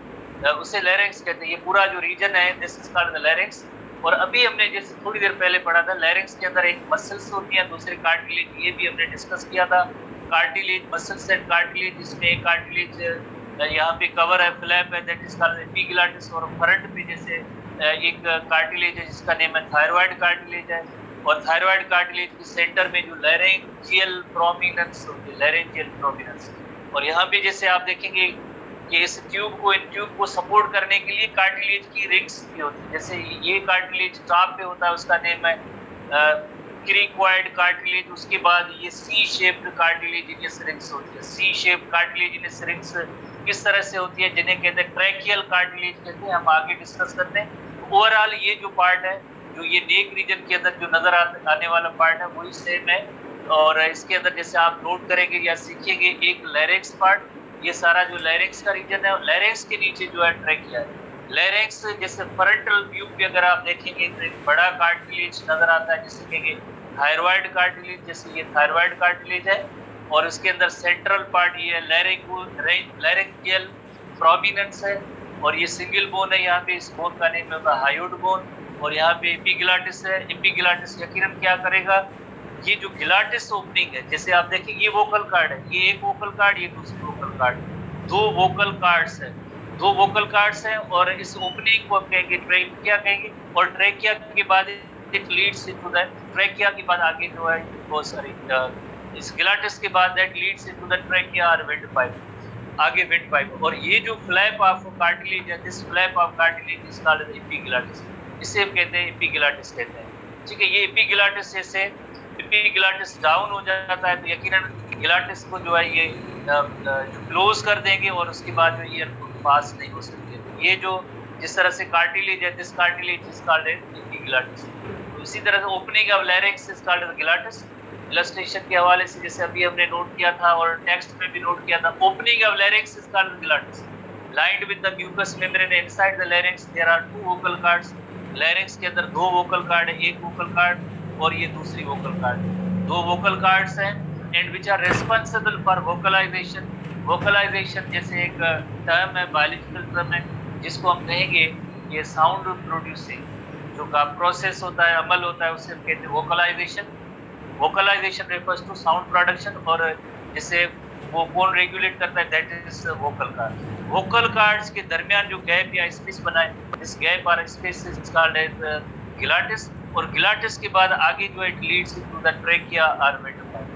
उसे लैरिंक्स कहते हैं। ये पूरा जो रीजन है this is called the larynx. और अभी हमने जैसे थोड़ी देर पहले पढ़ा था लैरिंक्स के अंदर एक मसल्स होती है, दूसरे कार्टिलेज, ये भी हमने डिस्कस किया था। कार्टिलेज, मसल्स एंड कार्टिलेज, इसमें एक कार्टिलेज यहाँ पे कवर है, फ्लैप है दैट इज कॉल्ड एपिग्लॉटिस। और फ्रंट पे जैसे एक कार्टिलेज है जिसका नेम है थायराइड कार्टिलेज है। और थायराइड कार्टिलेज के सेंटर में जो लैरिंजियल प्रोमिनेंस होती है, लैरिंजियल प्रोमिनेंस। और यहाँ पे जैसे आप देखेंगे कि इस इन ट्यूब को सपोर्ट करने के लिए कार्टिलेज की रिंग्स भी होती है। जैसे ये कार्टिलेज टॉप पे होता है, उसका नेम है क्रिक्वाइड कार्टिलेज। उसके बाद ये सी शेप्ड कार्टिलेजिनस रिंग्स होती है। सी शेप्ड कार्टिलेजिनस रिंग्स किस तरह से होती है, जिन्हें कहते हैं ट्रैकियल कार्टिलेज कहते हैं, हम आगे डिस्कस करते हैं। ओवरऑल ये जो पार्ट है, जो ये नेक रीजन के अंदर जो नजर आने वाला पार्ट है वही सेम है। और इसके अंदर जैसे आप नोट करेंगे या सीखेंगे एक लैरिंक्स पार्ट, ये सारा जो लैरिंक्स का रीजन है, लैरिंक्स के नीचे जो है ट्रैकिया है। लैरिंक्स जैसे फ्रंटल व्यू पे अगर आप देखेंगे तो एक बड़ा कार्टिलेज नजर आता है जिसे कहेंगे थायराइड कार्टिलेज, जैसे ये थायराइड कार्टिलेज है। और इसके अंदर सेंट्रल पार्ट ये लैरिंजियल प्रोमिनेंस है। और ये सिंगल बोन है, यहाँ पे इस बोन का नेम होता है हायोइड बोन। और यहाँ पे एपिग्लॉटिस है। एपिग्लॉटिस यकीनन क्या करेगा, ये जो ग्लॉटिस ओपनिंग है, जैसे आप देखेंगे ये वोकल कार्ड है, ये एक वोकल कार्ड, ये दूसरी वोकल कार्ड, दो वोकल कार्ड्स है, दो वोकल कार्ड्स हैं। और इस ओपनिंग को कहेंगे ट्रेकिया कहेंगे। और ट्रेकिया के बाद it leads into that, trachea के बाद आगे जो है वो सॉरी इस ग्लॉटिस के बाद that leads into the trachea और विंड पाइप, आगे विंड पाइप। और ये जो फ्लैप ऑफ कार्टिलेज है, this flap of cartilage is called epiglottis, इसे हम कहते हैं एपिग्लॉटिस कहते हैं, ठीक है। ये एपिग्लॉटिस जैसे एपिग्लॉटिस डाउन हो जाता है तो यकीनन ग्लॉटिस को जो है ये जो क्लोज कर देंगे और उसके बाद जो ईयर पास नहीं हो सकती है। तो ये जो जिस तरह से कार्टिलेज है, this cartilage is called epiglottis. तो इसी तरह से opening of larynx is called glottis. Illustration के हवाले से जैसे अभी हमने नोट किया था और टेक्स्ट में भी नोट किया था, opening of larynx is called glottis, lined with the mucus membrane inside the larynx there are two vocal cords, larynx के अंदर दो वोकल कार्ड है, एक वोकल कार्ड और ये दूसरी वोकल कार्ड, दो वोकल कार्ड्स हैं and which are responsible for vocalization. Vocalization जैसे एक टर्म है, बायोलॉजिकल टर्म है, जिसको हम कहेंगे ये साउंड प्रोड्यूसिंग जो का प्रोसेस होता है, अमल होता है, उसे हम कहते हैं vocalization. Vocalization refers to sound production, और जिसे वो कौन रेगुलेट करता है, that is vocal cord. Vocal cords के दरमियान जो गैप या स्पेस बना है, दिस गैप और space is called as glottis, और ग्लॉटिस के बाद आगे जो it leads to the trachea और विंडपाइप,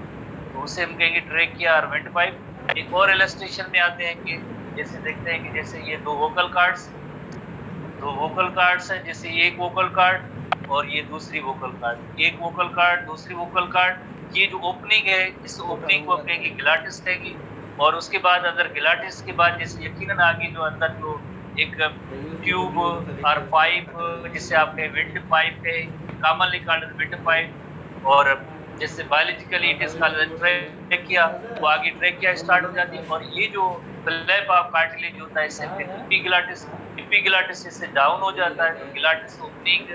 तो उसे हम कहेंगे ट्रेकिया और विंडपाइप। एक और इलस्ट्रेशन में आते हैं कि जैसे देखते हैं कि जैसे ये दो वोकल कार्ड्स हैं, जैसे एक वोकल कार्ड और ये दूसरी वोकल कार्ड, एक वोकल कार्ड दूसरी वोकल कार्ड, ये जो ओपनिंग है इस ओपनिंग को कहेंगे ग्लॉटिस कहेंगे। और उसके बाद अंदर ग्लॉटिस के बाद जैसे यकीनन आगे जो अंदर जो एक ट्यूब और पाइप जिसे आपने विंड पाइप है, कॉमनली कॉल्ड विंड पाइप, और जैसे biologically it is called trachea, वो आगे ट्रेकिया स्टार्ट हो जाती है। और ये जो फ्लैप ऑफ कार्टिलेज होता है इसे एपिग्लॉटिस, एपिग्लॉटिस इससे डाउन हो जाता है तो ग्लॉटिस ओपनिंग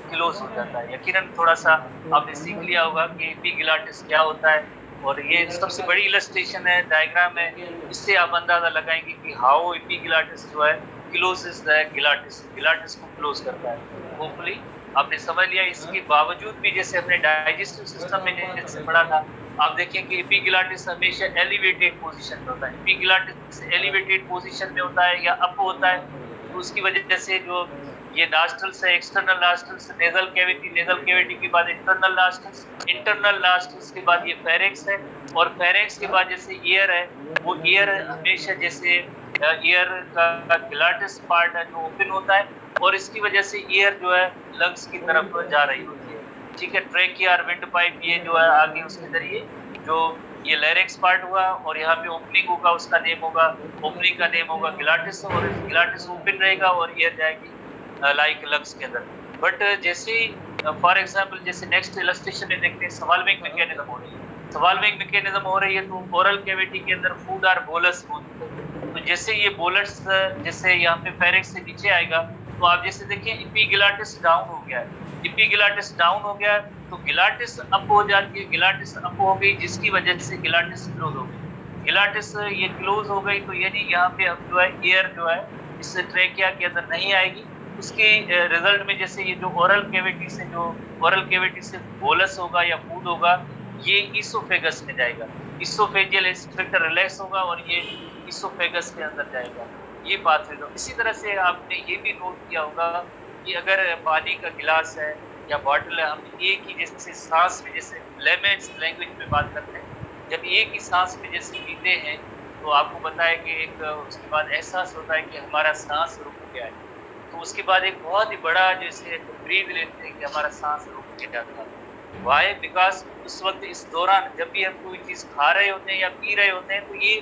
क्लोज हो जाता है। यकीनन थोड़ा सा आपने सीख लिया होगा कि एपिग्लॉटिस क्या होता है, और ये सबसे बड़ी इलस्ट्रेशन है, डायग्राम है, इससे आप अंदाजा लगाएंगे कि हाउ एपिग्लॉटिस जो है क्लोजेस द ग्लॉटिस, ग्लॉटिस को क्लोज करता है। होपफुली आपने समझ लिया। इसके बावजूद भी जैसे हमने डाइजेस्टिव सिस्टम में जैसे पढ़ा था, आप देखें कि एपिग्लॉटिस हमेशा एलिवेटेड पोजीशन में होता है, एपिग्लॉटिस एलिवेटेड पोजीशन में होता है या अप होता है, तो उसकी वजह से जो ये नॉस्ट्रल्स है, एक्सटर्नल नॉस्ट्रल्स, नेजल कैविटी के बाद इंटरनल नॉस्ट्रल्स, इंटरनल नॉस्ट्रल्स के बाद ये फेरिंक्स है, और फेरिंक्स के बाद जैसे ईयर है, वो ईयर हमेशा जैसे ईयर का ग्लॉटिस पार्ट है जो ओपन होता है, और इसकी वजह से ईयर जो है लंग्स की तरफ जा रही होती है। ठीक है, ट्रेकिया और विंड पाइप ये जो है आगे उसके जरिए जो ये लैरिंक्स पार्ट हुआ, और यहाँ पे ओपनिंग होगा, उसका नेम होगा, ओपनिंग का नेम होगा ग्लॉटिस, और ग्लॉटिस ओपन रहेगा और ईयर जाएगी लाइक लंग्स के अंदर। बट जैसे फॉर एग्जांपल जैसे नेक्स्ट इलस्ट्रेशन में देखते हैं सवाल्विंग मैकेनिज्म हो रही है, सवाल्विंग मैकेनिज्म हो रही है तो ओरल कैविटी के अंदर फूड और बोलस होती है, तो जैसे ये बोलस जैसे यहाँ पे फेरिंक्स से नीचे आएगा, तो आप जैसे देखिए एपिग्लॉटिस डाउन हो गया है, एपिग्लॉटिस डाउन हो गया तो ग्लॉटिस अप हो जाती है, ग्लॉटिस अप हो गई जिसकी वजह से ग्लॉटिस क्लोज हो गई, ग्लॉटिस ये क्लोज हो गई तो यानी यहाँ पे अब जो है एयर जो है इस ट्रेकिया के अंदर नहीं आएगी, उसके रिजल्ट में जैसे ये जो ओरल कैविटी से बोलस होगा या फूड होगा, ये इसोफेगस में जाएगा, इसोफेजियल स्फिंक्टर रिलैक्स होगा और ये इसोफेगस के अंदर जाएगा, ये बात है। इसी तरह से आपने ये भी नोट किया होगा कि अगर पानी का गिलास है या बॉटल है, हम एक ही जैसे सांस में, जैसे लेमेन्स लैंग्वेज में बात करते हैं, जब एक ही सांस में जैसे पीते हैं तो आपको पता है कि एक उसके बाद एहसास होता है कि हमारा सांस रुक गया है, तो उसके बाद एक बहुत ही बड़ा जैसे ब्रीथ लेते हैं कि हमारा सांस रुक गया था। वाई? बिकॉज उस वक्त इस दौरान जब भी हम कोई चीज़ खा रहे होते हैं या पी रहे होते हैं तो ये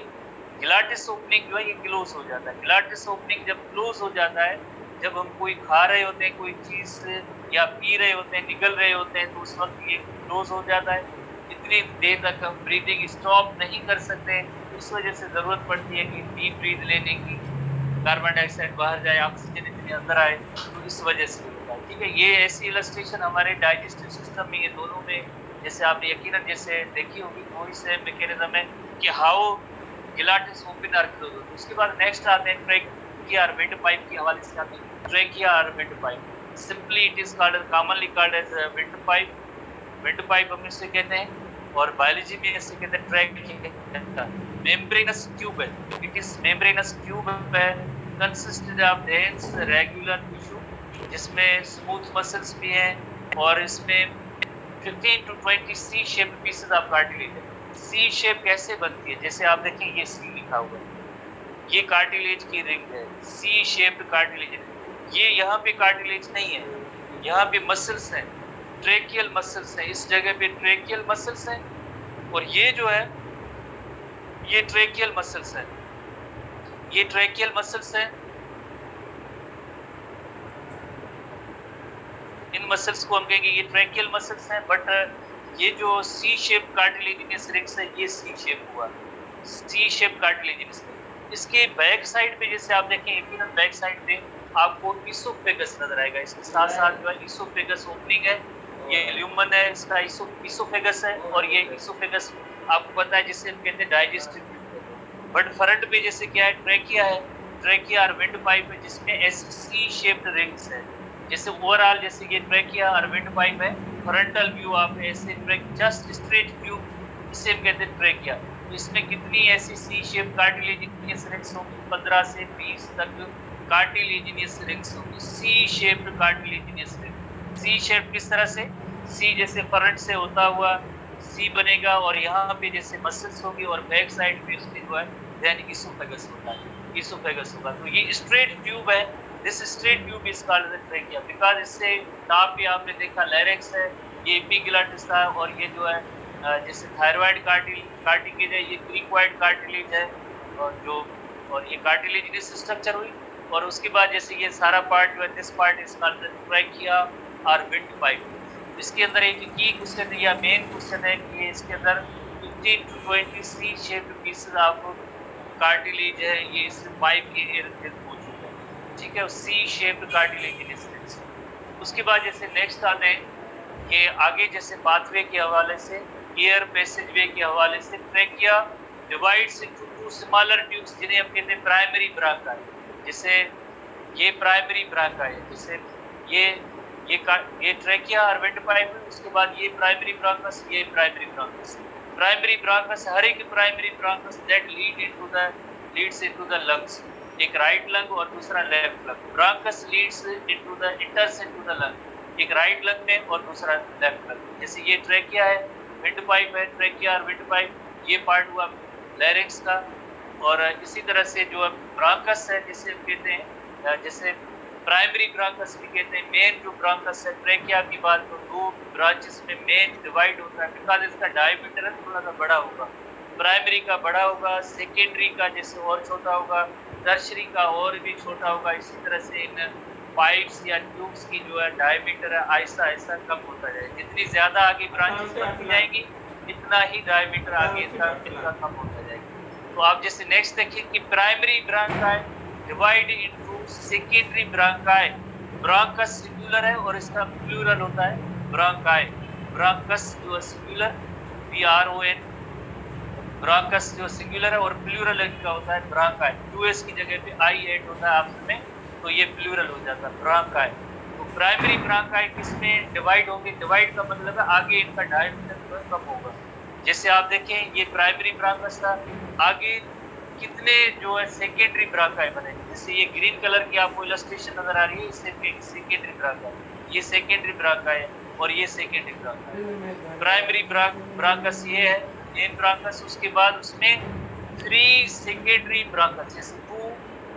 ग्लॉटिस ओपनिंग जो है ये क्लोज हो जाता है। ग्लॉटिस ओपनिंग जब क्लोज हो जाता है, जब हम कोई खा रहे होते हैं, कोई चीज़ या पी रहे होते हैं, निगल रहे होते हैं, तो उस वक्त ये क्लोज हो जाता है। इतनी देर तक हम ब्रीदिंग स्टॉप नहीं कर सकते, इस वजह से ज़रूरत पड़ती है कि डीप ब्रीथ लेने की, कार्बन डाइऑक्साइड बाहर जाए, ऑक्सीजन इतने अंदर आए, तो इस वजह से होता है। ठीक है, ये ऐसी इलस्ट्रेशन हमारे डाइजेस्टिव सिस्टम में ये दोनों में जैसे आपने यकीनन जैसे देखी होगी, वही से मैकेनिज्म है कि हाउ ग्लॉटिस ओपन और क्लोज होता है। उसके बाद नेक्स्ट आते हैं ट्रेकिया और विंड पाइप के हवाले से आते हैं। ट्रेकिया और windpipe, simply it is called, commonly called as windpipe, windpipe हम इसे कहते हैं, और बायोलॉजी में इसे कहते हैं ट्रेकिया। मेम्ब्रेनस ट्यूब है, इट इज मेम्ब्रेनस ट्यूब है, consisted of dense regular tissue, जिसमें स्मूथ मसल्स भी हैं, और इसमें 15 to 20 C shape pieces of cartilage है। सी शेप कैसे बनती है? जैसे आप देखिए ये सी लिखा हुआ है, ये कार्टिलेज की रिंग है, सी शेप्ड कार्टिलेज है। ये यहाँ पे कार्टिलेज नहीं है, यहाँ पे मसल्स हैं, ट्रेकियल मसल्स हैं, इस जगह पे ट्रेकियल मसल्स हैं, और ये जो है ये ट्रेकियल मसल्स हैं, ये ट्रेकियल मसल्स हैं। इन मसल्स को हम कहेंगे ये ट्रेकियल मसल्स हैं, बट ये जो सी शेप कार्टिलेजिनस रिंग्स है, ये सी शेप हुआ, सी शेप कार्टिलेजिनस रिंग। इसके बैक साइड पे जैसे आप देखें, इंफिनल बैक साइड पे आपको इसोफेगस नजर आएगा, इसके साथ साथ जो है इसोफेगस ओपनिंग है, ये ल्यूमन है, इसका इसोफेगस है, और ये इसोफेगस आपको पता है जिससे हम कहते हैं डाइजेस्टिव ट्यूब। बट फ्रंट पे जैसे क्या है, ट्रेकिया है, ट्रेकिया और विंड पाइप है, जिसमें ऐसी सी शेप्ड रिंग्स है। जैसे ओवरऑल जैसे ये ट्रेकिया और विंड पाइप है, फ्रंटल व्यू आप ऐसे जस्ट स्ट्रेट व्यू, इसे हम कहते हैं ट्रेकिया। तो इसमें कितनी ऐसी सी शेप कार्टिलेजिनस रिंग्स होंगी, 15 से 20 तक कार्टिलेजिनस रिंग्स होंगी, सी शेप्ड कार्टिलेजिनस रिंग। सी शेप किस तरह से, सी जैसे फ्रंट से होता हुआ सी बनेगा, और यहाँ पे जैसे मसल्स होगी, और बैक साइड पे उसके जो है देन इसोफेगस होता है, इसोफेगस होगा। तो ये स्ट्रेट ट्यूब है, this straight tube is called the trachea, because इससे टॉप पे आपने देखा लैरिंक्स है, ये एपिग्लॉटिस था, और ये जो है जैसे थायराइड कार्टिलेज है, ये क्रीक्वाइड कार्टिलेज है, और ये कार्टिलेजिनस स्ट्रक्चर हुई। और उसके बाद जैसे ये सारा पार्ट जो है, this part is called the trachea और विंड पाइप। इसके अंदर एक की क्वेश्चन है या मेन क्वेश्चन है कि इसके अंदर 15 to 20 सी शेप्ड पीसेस आपको कार्टिलेज है, ये इस पाइप के इर्द गिर्द मौजूद है, ठीक है, सी शेप्ड कार्टिलेजिनस रिंग्स। उसके बाद जैसे नेक्स्ट आते हैं कि आगे जैसे पाथवे के हवाले से, एयर पैसेज वे के हवाले से, trachea divides into two smaller tubes, जिन्हें हम कहते हैं प्राइमरी ब्रांकाई। जैसे ये प्राइमरी ब्रांकाई है, जैसे ये ट्रेकिया और विंड पाइप है, उसके बाद ये प्राइमरी ब्रांकस, ये प्राइमरी ब्रांकस। प्राइमरी ब्रांकस, हर एक primary bronchus that leads into the lungs, एक राइट लंग और दूसरा left lung. Bronchus leads into the इंटर्स इनटू द लंग, एक राइट लंग में और दूसरा लेफ्ट लंग। जैसे ये ट्रेकिया है, विंड पाइप है, ट्रेकिया और विंड पाइप, ये पार्ट हुआ लैरिंक्स का। और इसी तरह से जो ब्रांकस है, जिसे कहते हैं, जैसे प्राइमरी ब्रांकस भी कहते हैं, मेन जो ब्रांकस है ट्रेकिया की बात तो 2 ब्रांचेस में मेन डिवाइड होता है, बिकॉज इसका डायमीटर थोड़ा सा बड़ा होगा, प्राइमरी का बड़ा होगा, सेकेंडरी का जैसे और छोटा होगा, टर्शरी का और भी छोटा होगा। इसी तरह से इन पाइप्स या ट्यूब्स की जो है डायमीटर है ऐसा ऐसा कम होता जाएगा, जितनी ज़्यादा आगे ब्रांचेस बढ़ती जाएंगी इतना ही डायमीटर आगे इनका कम होता जाएगा। तो आप जैसे नेक्स्ट देखिए कि primary bronchi divide into secondary bronchi. Bronchus singular है और इसका प्लूरल होता है ब्रांकाई। ब्रांकस जो सिंगुलर BRON, ब्रांकस जो सिंगुलर है, और प्लूरल इनका होता है ब्रांकाई। 2s की जगह पे I ऐड होता है ऑप्शन में, तो ये प्लूरल हो जाता है ब्रांकाई। तो प्राइमरी ब्रांकाई किसमें डिवाइड होंगे, डिवाइड का मतलब है आगे इनका डायमीटर कम होगा। जैसे आप देखें ये प्राइमरी ब्रांकस था, आगे कितने जो है सेकेंडरी ब्रांकाई बनेंगे। जैसे ये ग्रीन कलर की आपको इलस्ट्रेशन नजर आ रही है, इससे सेकेंडरी ब्रांकाई, ये सेकेंडरी ब्रांकाई है और ये सेकेंडरी ब्रांकाई। प्राइमरी ब्रांकस ये है मेन ब्रांकस। उसके बाद उसमें 3 सेकेंडरी ब्रांकस, जैसे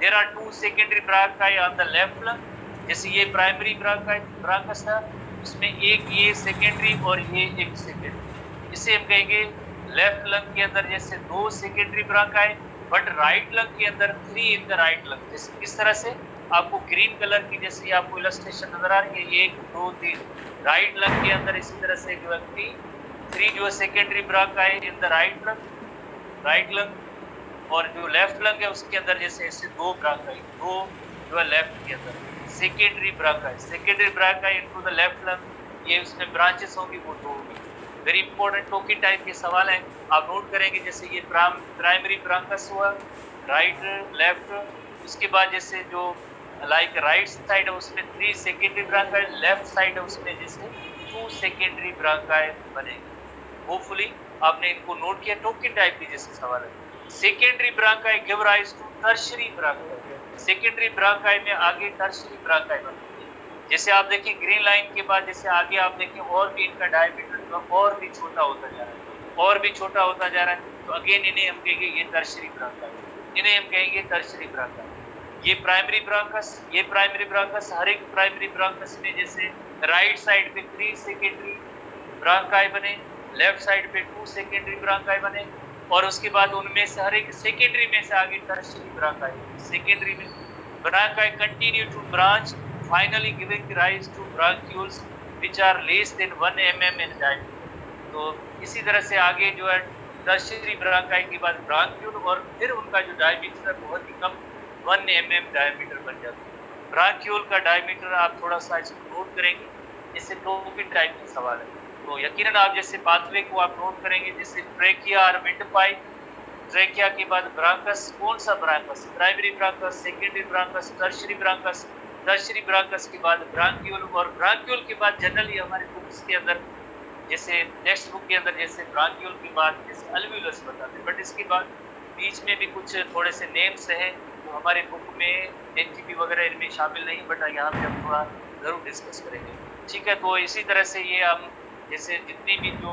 there are 2 secondary bronchi on the left lung. जैसे ये प्राइमरी ब्रांकस था, उसमें एक ये सेकेंडरी और ये एक सेकेंडरी, इसे हम कहेंगे लेफ्ट लंग के अंदर जैसे 2 secondary bronchi, but right lung के अंदर 3 इन द राइट लंग। जैसे किस तरह से आपको ग्रीन कलर की जैसे आपको इलस्ट्रेशन नजर आ रही है, 1 2 3 राइट लंग के अंदर, इसी तरह से जो है 3 जो secondary bronchi in the right lung, और जो लेफ्ट लंग है उसके अंदर जैसे ऐसे 2 ब्रांकाई, 2 जो है लेफ्ट के अंदर secondary bronchi into the left lung, ये उसमें ब्रांचेस होंगी, वो 2 होंगी। वेरी इंपॉर्टेंट टोकी टाइप के सवाल हैं, आप नोट करेंगे। जैसे ये प्राइमरी ब्रांकस हुआ, राइट लेफ्ट, उसके बाद जैसे जो लाइक राइट साइड है उसमें 3 सेकेंडरी ब्रांकाई, लेफ्ट साइड है उसमें जैसे 2 सेकेंडरी ब्रांकाई बनेगी। होपफुली आपने इनको नोट किया, टोकी टाइप के जैसे सवाल है। Secondary bronchi give rise to tertiary bronchi. Secondary bronchi में आगे टर्शरी ब्रांकाई बनती है। जैसे आप देखिए ग्रीन लाइन के बाद जैसे आगे आप देखिए और भी इनका डायमीटर और भी छोटा होता जा रहा है, और भी छोटा होता जा रहा है। तो अगेन इन्हें हम कहेंगे ये टर्शरी ब्रांकाई, इन्हें हम कहेंगे टर्शरी ब्रांकाई। ये प्राइमरी ब्रांकस, हर एक प्राइमरी ब्रांकस में जैसे राइट साइड पे 3 सेकेंडरी ब्रांकाई बने, लेफ्ट साइड पे 2 सेकेंडरी ब्रांकाई बने, और उसके बाद उनमें से हर एक सेकेंडरी में से आगे टर्शरी ब्रांकाई। सेकेंडरी में bronchi continue to branch, finally giving rise to bronchioles which are less than 1 mm in diameter. तो इसी तरह से आगे जो है टर्शियरी ब्रांकाई के बाद ब्रांक्यूल और फिर उनका जो डायमीटर है बहुत ही कम 1 mm डायमीटर बन जाता है। ब्रांक्यूल का डायमीटर आप थोड़ा सा इसको नोट करेंगे, जैसे टोपिन टाइप का सवाल है तो यकीनन आप जैसे पाथवे को आप नोट करेंगे, जैसे ट्रेकिया और विंडपाइप, ट्रेकिया के बाद ब्रांकस, कौन सा ब्रांकस, primary bronchus, secondary bronchus, tertiary bronchus, tertiary bronchus के बाद ब्रांक्यूल और ब्रांक्यूल के बाद जनरली हमारे बुक्स के अंदर जैसे टेक्स्ट बुक के अंदर जैसे ब्रांक्यूल के बाद जैसे अल्वियोलस बताते हैं, बट इसके बाद बीच में भी कुछ थोड़े से नेम्स हैं जो हमारे बुक में एनजीपी वगैरह इनमें शामिल नहीं, बट यहाँ पे हम थोड़ा ज़रूर डिस्कस करेंगे। ठीक है, तो इसी तरह से ये हम जैसे जितनी भी जो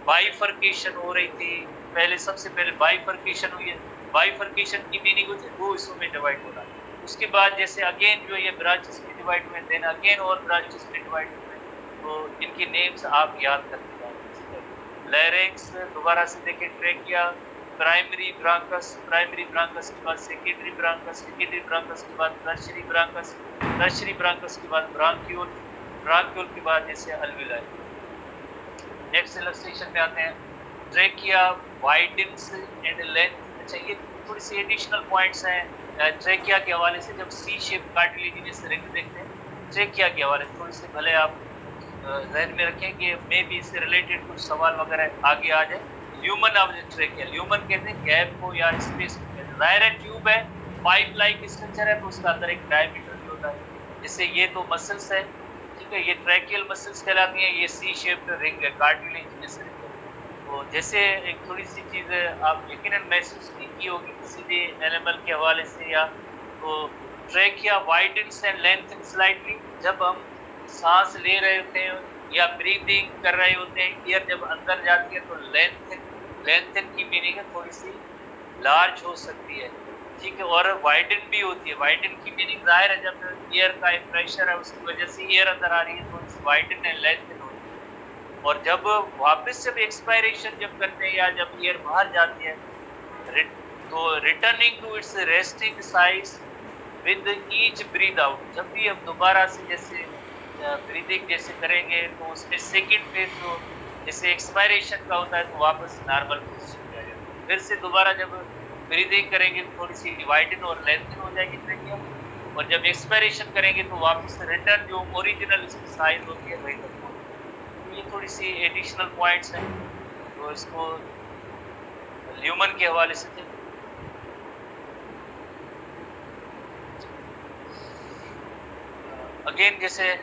बाइफर्केशन हो रही थी, पहले सबसे पहले बाइफर्केशन हुई है, बाइफर्केशन की मीनिंग होती है 2 हिस्सों में डिवाइड होना। उसके बाद जैसे अगेन जो ये ब्रांचेस में डिवाइड हुए, देन अगेन और ब्रांचेस में डिवाइड हुए, तो इनकी नेम्स आप याद करते जाएं। लैरिंक्स, दोबारा से देखें, ट्रेकिया, प्राइमरी ब्रांकस, प्राइमरी ब्रांकस के बाद सेकेंडरी ब्रांकस, सेकेंडरी ब्रांकस के बाद टर्शियरी ब्रांकस, टर्शियरी ब्रांकस के बाद ब्रांक्यूल, ब्रांक्यूल के बाद जैसे अल्वियोलाई। नेक्स्ट इलस्ट्रेशन में आते हैं, ट्रेकिया वाइडन्स एंड लेंथ। अच्छा, ये थोड़ी सी एडिशनल पॉइंट्स हैं ट्रेकिया के हवाले से। जब सी शेप कार्टिलेजिनस रिंग देखते हैं ट्रेकिया के हवाले से, थोड़ी सी भले आप ध्यान में रखें कि मे भी इससे रिलेटेड कुछ सवाल वगैरह आगे आ जाए। Lumen of the trachea, lumen कहते हैं गैप को या स्पेस को कहते हैं। दायरा ट्यूब है, पाइप लाइक स्ट्रक्चर है, तो उसका अंदर एक डायमीटर भी होता है। जैसे ये तो मसल्स है, ठीक है, ये ट्रैकियल मसल्स कहलाती हैं, ये सी शेप्ड रिंग है, कार्टिलेजिनस रिंग है। तो जैसे एक थोड़ी सी चीज़ आप यकीनन महसूस नहीं की होगी किसी भी एनिमल के हवाले से, या तो trachea widens and lengthen slightly. जब हम सांस ले रहे होते हैं या ब्रीदिंग कर रहे होते हैं, एयर जब अंदर जाती है तो लेंथन की मीनिंग है थोड़ी सी लार्ज हो सकती है, ठीक है, और वाइडन भी होती है। वाइडन की मीनिंग जाहिर है जब एयर का प्रेशर है उसकी वजह से एयर अंदर आ रही है, थोड़ी सी वाइडन एंड लेंथन होती है। और जब वापस जब एक्सपायरेशन जब करते हैं या जब एयर बाहर जाती है, तो returning to its resting sides with each breath out, जब भी हम दोबारा से जैसे ब्रीदिंग जैसे करेंगे तो उसमें सेकेंड फेज जो जैसे एक्सपायरेशन का होता है तो वापस नॉर्मल पोजीशन में आ जाएगा। फिर से दोबारा जब ब्रीदिंग करेंगे तो थोड़ी सी वाइडन और लेंथन हो जाएगी ट्रेकिया, और जब एक्सपायरेशन करेंगे तो वापस रिटर्न जो ओरिजिनल इसकी साइज होती है वही तक होगी। ये थोड़ी सी एडिशनल पॉइंट्स हैं तो इसको ल्यूमन के हवाले से थे। अगेन जैसे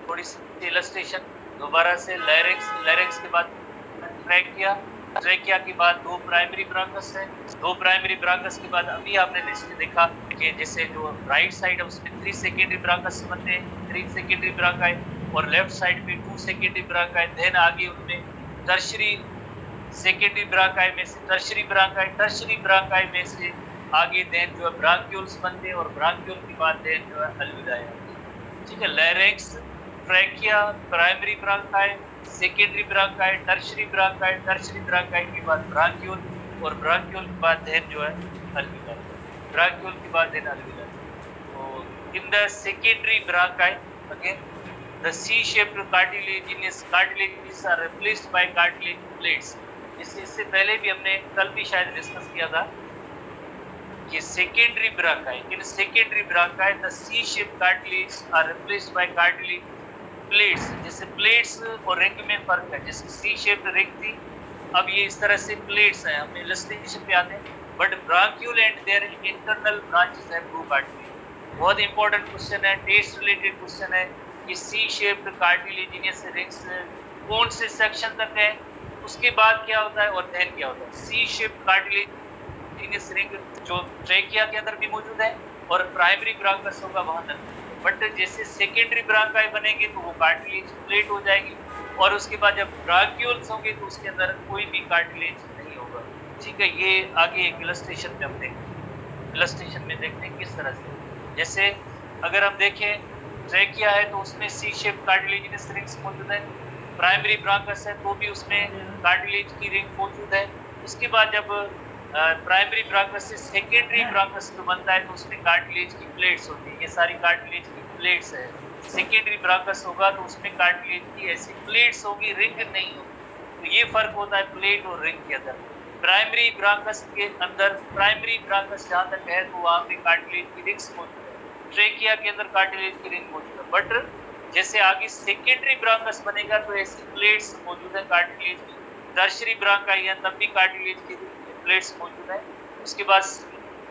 थोड़ी सी इलस्ट्रेशन, दोबारा से लैरिंक्स के बाद ट्रैकिया, ट्रैकिया के बाद 2 प्राइमरी ब्रांकस है, 2 प्राइमरी ब्रांकस के बाद अभी आपने लिस्ट देखा कि जैसे जो राइट साइड है उसमें 3 सेकेंडरी ब्रांकस बनते हैं, 3 सेकेंडरी ब्रांकाई, और लेफ्ट साइड में 2 सेकेंडरी ब्रांकाई। देन आगे उनमें टर्शियरी सेकेंडरी ब्रांकाई में से टर्शियरी ब्रांकाई में से आगे देन जो है ब्रांक्यूल्स बनते हैं, और ब्रांक्यूल के बाद देन जो है अल्वियोलाई, ठीक है। Larynx, trachea, primary bronchi, secondary bronchi, tertiary bronchi के बाद ब्रांक्यूल, और ब्रांक्यूल के बाद देन जो है अल्वियोलाई, ब्रांक्यूल के बाद देन अल्वियोलाई। तो in the secondary bronchi again the C shaped cartilages are replaced by cartilage plates. इससे पहले भी हमने कल भी शायद डिस्कस किया था कि secondary bronchi, in secondary bronchi the C shape cartilage are replaced by cartilage plates. जैसे प्लेट्स और रिंग में फर्क है, जैसे सी शेप रिंग थी, अब ये इस तरह से प्लेट्स हैं, हम इलस्ट्रेशन पे आते हैं। But bronchiole and their internal branches have 2 cartilage. बहुत इंपॉर्टेंट क्वेश्चन है, टेस्ट रिलेटेड क्वेश्चन है कि सी शेप्ड कार्टिलेजिनस रिंग्स कौन से सेक्शन तक है, उसके बाद क्या होता है और देन क्या होता है। सी शेप्ड कार्टिलेजिनस रिंग जो ट्रेकिया के अंदर भी मौजूद है और प्राइमरी ब्रांकस होगा वहां तक, बट जैसे सेकेंडरी ब्रांकाई बनेंगे तो वो कार्टिलेज प्लेट हो जाएगी, और उसके बाद जब ब्रांक्यूल्स होंगे तो उसके अंदर कोई भी कार्टिलेज नहीं होगा, ठीक है। ये आगे एक इलस्ट्रेशन में हम देखें, इलस्ट्रेशन में देखते हैं किस तरह से। जैसे अगर हम देखें ट्रेकिया है तो उसमें सी शेप कार्टिलेजिनस रिंग्स मौजूद है, प्राइमरी ब्रांकस है तो भी उसमें कार्टिलेज की रिंग मौजूद है। उसके बाद जब प्राइमरी ब्रांकस से सेकेंडरी ब्रांकस जो बनता है तो उसमें कार्टिलेज की प्लेट्स होती है, ये सारी कार्टिलेज की प्लेट्स है। सेकेंडरी ब्रांकस होगा तो उसमें कार्टिलेज की ऐसी प्लेट्स होगी, रिंग नहीं होगी। तो ये फर्क होता है प्लेट और रिंग के अंदर। प्राइमरी ब्रांकस के अंदर, प्राइमरी ब्रांकस जहां तक है तो वहां पे कार्टिलेज की रिंग्स मौजूद है, ट्रेकिया के अंदर कार्टिलेज की रिंग मौजूद है। बट जैसे आगे सेकेंडरी ब्रांकस बनेगा तो ऐसी प्लेट्स मौजूद है कार्टिलेज की। टर्शियरी ब्रांकाई है तब भी कार्टिलेज की प्लेट्स मौजूद है। उसके बाद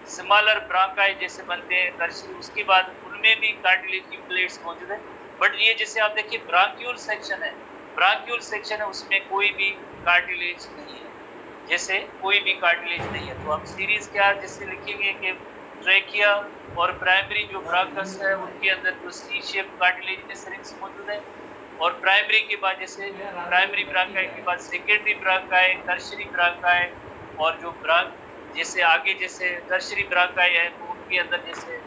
स्मॉलर ब्रांकाई जैसे बनते हैं टर्शियरी, उसके बाद उनमें भी कार्टिलेज की प्लेट्स मौजूद है। बट ये जैसे आप देखिए ब्रांक्यूल सेक्शन है, ब्रांक्यूल सेक्शन है उसमें कोई भी कार्टिलेज नहीं है, जैसे कोई भी कार्टिलेज नहीं है। तो हम सीरीज क्या जैसे लिखेंगे कि ट्रेकिया और प्राइमरी जो ब्रांकस है उनके अंदर जो सी शेप कार्टिलेजिनस रिंग्स मौजूद है। और प्राइमरी के बाद जैसे प्राइमरी ब्रांकाई के बाद सेकेंडरी ब्रांकाई, टर्शियरी ब्रांकाई, और जो ब्रांक जैसे आगे जैसे टर्शियरी ब्रांकाई है तो उनके अंदर जैसे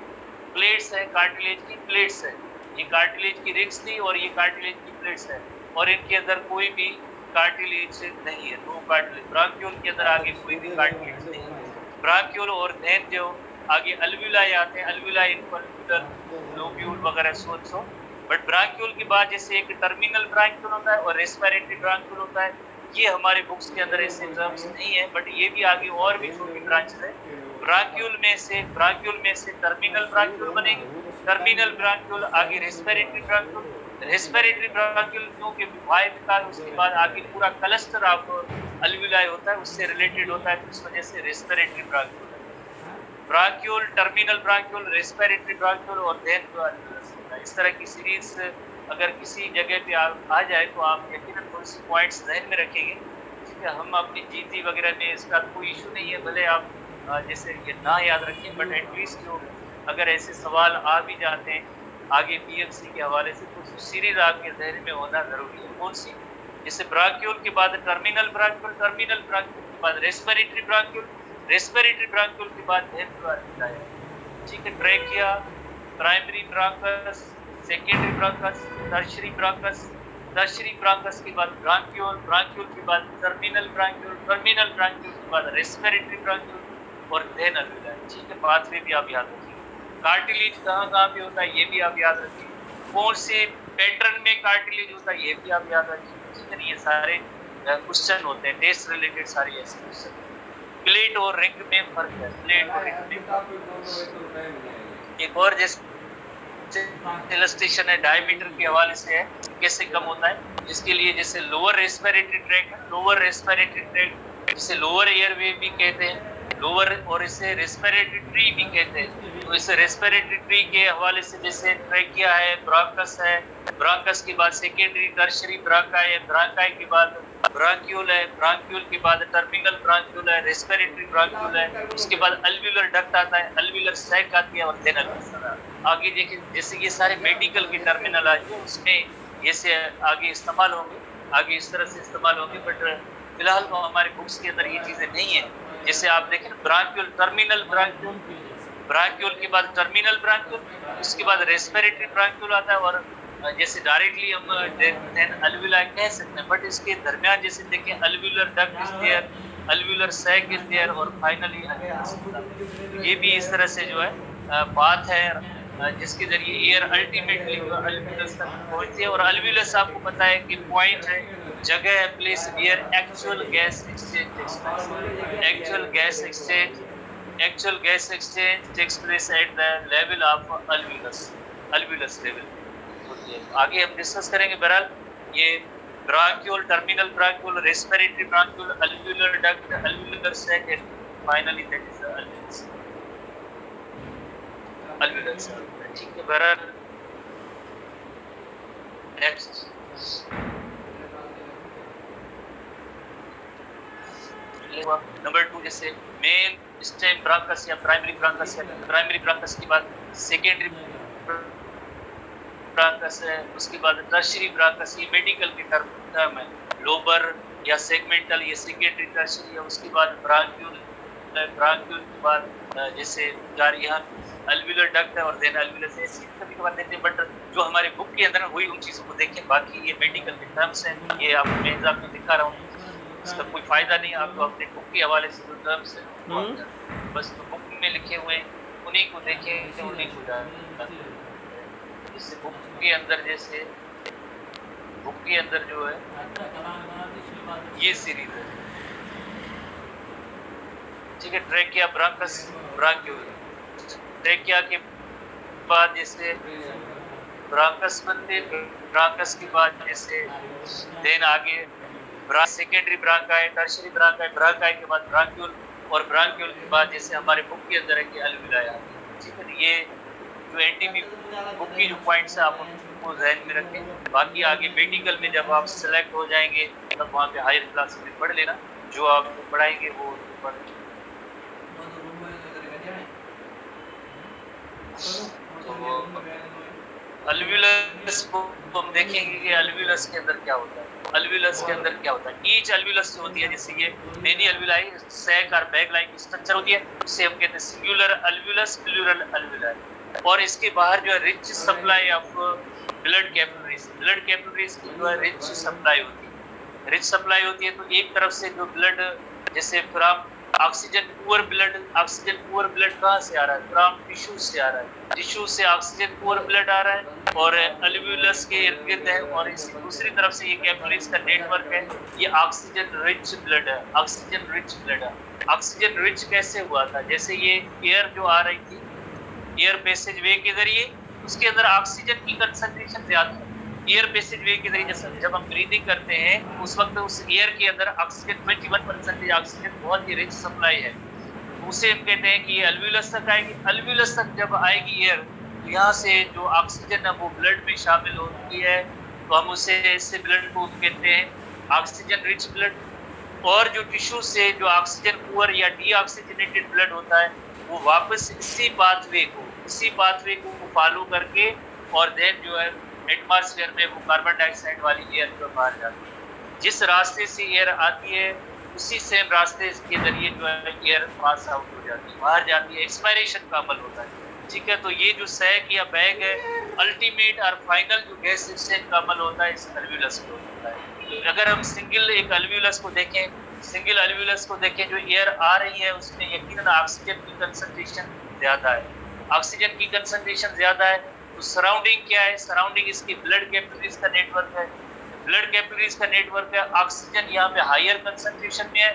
प्लेट्स है, कार्टिलेज की प्लेट्स है। ये कार्टिलेज की रिंग्स थी और ये कार्टिलेज की प्लेट्स है, और इनके अंदर कोई भी कार्टिलेज नहीं है। दो कार्टिलेज ब्रांक्यूल के अंदर आगे कोई भी कार्टिलेज नहीं है। ब्रांक्यूल और देन जो आगे अल्विलाई आते हैं, अल्विलाई इनफल्विकुलर लोब्यूल वगैरह सो। बट ब्रांक्यूल के बाद जैसे एक टर्मिनल ब्रांक्यूल होता है और रेस्पिरेटरी ब्रांक्यूल होता है। ये हमारे बुक्स के अंदर ऐसे टर्म्स नहीं है, बट ये भी आगे और भी छोटी ब्रांचेस है। ब्रांक्यूल में से टर्मिनल ब्रांक्यूल बनेगी, टर्मिनल ब्रांक्यूल आगे रेस्पिरेटरी ब्रांक्यूल, रेस्पिरेटरी ब्रांक्यूल क्योंकि वायु उसके बाद आगे पूरा क्लस्टर ऑफ अल्विलाई होता है, उससे रिलेटेड होता है, इस वजह से रेस्पिरेटरी ब्रांक्यूल है। ब्रांक्यूल, टर्मिनल ब्रांक्यूल, रेस्पिरेटरी ब्रांक्यूल और देन इस तरह की सीरीज अगर किसी जगह पे आ जाए तो आप यकीनन थोड़ी सी पॉइंट्स ध्यान में रखेंगे। ठीक है, हम अपनी जीती वगैरह में इसका कोई इशू नहीं है, भले आप जैसे ये ना याद रखें, बट एटलीस्ट जो अगर ऐसे सवाल आ भी जाते हैं आगे पीएमसी के हवाले से तो सीरीज आपके जहन में होना जरूरी है। कौन सी? जैसे ब्रांक्यूल के बाद टर्मिनल ब्रांक्यूल, टर्मिनल ब्रांक्यूल के बाद रेस्पिरेटरी ब्रांक्यूल, रेस्पिरेटरी ब्रांक्यूल के बाद ठीक है, trachea, primary bronchus, secondary bronchus, tertiary bronchus, tertiary bronchus के बाद ब्रांक्यूल, ब्रांक्यूल के बाद टर्मिनल ब्रांक्यूल, टर्मिनल ब्रांक्यूल के बाद रेस्पिरेटरी ब्रांक्यूल और देन अल्विलाई। ठीक है, पाथवे भी आप याद रखिए। कार्टिलेज कहाँ पे होता है ये भी आप याद रखिए। कौन से पैटर्न में कार्टिलेज होता है ये भी आप याद रखिए। ठीक है, ये सारे क्वेश्चन होते हैं टेस्ट रिलेटेड, सारे ऐसे क्वेश्चन। प्लेट और रिंग में फर्क है, प्लेट और रिंग में। एक और जैसे इलस्ट्रेशन है डायमीटर के हवाले से है, कैसे कम होता है, इसके लिए जैसे lower respiratory tract, lower respiratory tract जिसे लोअर एयरवे भी कहते हैं, लोअर, और इसे रेस्पिरेटरी ट्री भी कहते हैं। तो इसे रेस्पिरेटरी ट्री के हवाले से जैसे ट्रैकिया है, ब्रांकस है, ब्रांकस के बाद सेकेंडरी टर्शियरी ब्रांकाई है, ब्रांकाई के बाद ब्रांक्यूल है, ब्रांक्यूल के बाद टर्मिनल ब्रांक्यूल है, रेस्पिरेटरी ब्रांक्यूल है, उसके बाद अल्वियुलर डक्ट आता है, अल्वियुलर सैक आती है और देन अल्वियुलर। आगे देखिए जैसे ये सारे मेडिकल के टर्मिनल आ जाए उसमें ये से आगे इस्तेमाल होंगे, आगे इस तरह से इस्तेमाल होंगे, बट फिलहाल तो हमारे बुक्स के अंदर ये चीज़ें नहीं है। जैसे आप देखें ब्रांक्यूल, टर्मिनल ब्रांक्यूल, ब्रांक्यूल के बाद टर्मिनल ब्रांक्यूल, उसके बाद रेस्पिरेटरी ब्रांक्यूल आता है, और जैसे डायरेक्टली हम देन अल्वियुलाई कह सकते हैं, बट इसके दरमियान जैसे देखें alveolar duct is there, alveolar sac is there और फाइनली ये भी इस तरह से जो है बात है जिसके जरिए एयर अल्टीमेटली अल्वियुलस तक पहुंचती है। और अल्वियुलस आपको पता है कि पॉइंट है, जगह है, place where actual gas exchange, actual gas exchange takes place at the level of alveolus level. आगे हम डिस्कस करेंगे। बहरहाल ये bronchiole, terminal bronchiole, respiratory bronchiole, alveolar duct, alveolar sac and finally that is alveolus. ठीक है, बहरहाल next number 2 जैसे main stem ब्रांकस या प्राइमरी ब्रांकस है, प्राइमरी ब्रांकस के बाद सेकेंडरी ब्रांकस है, उसके बाद टर्शियरी ब्रांकस, ये मेडिकल के टर्म है, लोबर या सेगमेंटल, ये सेकेंडरी टर्शियरी है। उसके बाद ब्रांक्यूल, ब्रांक्यूल के बाद जैसे यहाँ अल्वियुलर डक्ट है और देन अल्वियुलस, ऐसी कभी कभार देखते हैं, बट जो हमारे बुक के अंदर हुई उन चीज़ों को देखें। बाकी ये मेडिकल के टर्म्स हैं, ये आपको मैं एग्जाम में दिखा रहा हूँ, इसका कोई फायदा नहीं। आपको अपने बुक के हवाले से जो टर्म्स हैं बस तो बुक में लिखे हुए उन्हीं को देखें, उन्हीं को जान। जैसे बुक के अंदर जो है ये सीरीज है, ठीक है। ट्रैकिया, ब्रांकस, ब्रांक्यूल। ट्रैकिया के बाद जैसे ब्रांकस बनते, ब्रांकस के बाद जैसे देन आगे secondary bronchi, tertiary bronchi, bronchi के बाद ब्रांक्यूल, और ब्रांक्यूल के बाद जैसे हमारे बुक के अंदर है कि अल्विलाई आती है, ठीक है। ये जो एनटीपी बुक की जो पॉइंट्स है आप उनको ध्यान में रखें। बाकी आगे मेडिकल में जब आप सेलेक्ट हो जाएंगे तब वहाँ पे हायर क्लास में पढ़ लेना, जो आप पढ़ाएंगे वो पढ़। तो अल्विलस को हम देखेंगे कि अल्विलस के अंदर क्या होता है। अल्विलस के अंदर क्या होता है, ईच अल्विलस जो होती है, जैसे ये मेनी अल्विलाई सैक और बैग लाइक स्ट्रक्चर होती है, उसे हम कहते हैं सिंगुलर अल्विलस, प्लूरल अल्विलाई। और इसके बाहर जो है rich supply of blood capillaries, blood capillaries की जो है रिच सप्लाई होती है, रिच सप्लाई होती है। तो एक तरफ से जो ब्लड, जैसे from oxygen poor blood, oxygen poor blood कहाँ से आ रहा है, फ्रॉम टिश्यू से आ रहा है, टिश्यू से ऑक्सीजन पुअर ब्लड आ रहा है और अल्वियोलस के इर्द गिर्द है। और इसी दूसरी तरफ से ये कैपिलरीज का नेटवर्क है, ये ऑक्सीजन रिच ब्लड है, ऑक्सीजन रिच ब्लड है। ऑक्सीजन रिच कैसे हुआ था, जैसे ये एयर जो आ रही थी एयर पैसेज वे के जरिए, उसके अंदर ऑक्सीजन की कंसंट्रेशन ज्यादा है। एयर पैसेज वे के जरिए जब हम ब्रीदिंग करते हैं उस वक्त उस एयर के अंदर ऑक्सीजन 21% ऑक्सीजन बहुत ही रिच सप्लाई है, उसे हम कहते हैं कि ये अल्वियोलस तक आएगी। अल्वियोलस तक जब आएगी एयर, तो यहाँ से जो ऑक्सीजन है वो ब्लड में शामिल होती है, तो हम उसे इससे ब्लड को कहते हैं ऑक्सीजन रिच ब्लड। और जो टिश्यू से जो ऑक्सीजन पुअर या डीऑक्सीजनेटेड ब्लड होता है, वो वापस इसी पाथवे को फॉलो करके और देन जो है एटमॉस्फेयर में वो कार्बन डाइऑक्साइड वाली एयर जो बाहर जाती है। जिस रास्ते से एयर आती है उसी सेम रास्ते के जरिए जो है एयर पास आउट हो जाती है, बाहर जाती है, एक्सपायरेशन का अमल होता है, ठीक है। तो ये जो सैक या बैग है, अल्टीमेट और फाइनल जो गैस एक्सचेंज का अमल होता है इस अल्वियोलस में होता है। तो अगर हम सिंगल एक अल्वियोलस को देखें, सिंगल अल्वियोलस को देखें, जो एयर आ रही है उसमें यकीनन ऑक्सीजन की कंसंट्रेशन ज्यादा है, ऑक्सीजन की कंसंट्रेशन ज्यादा है। तो सराउंडिंग क्या है, सराउंडिंग इसकी ब्लड कैपिलरीज का नेटवर्क है, ब्लड कैपिलरीज का नेटवर्क है। ऑक्सीजन यहाँ पे हायर कंसंट्रेशन में है,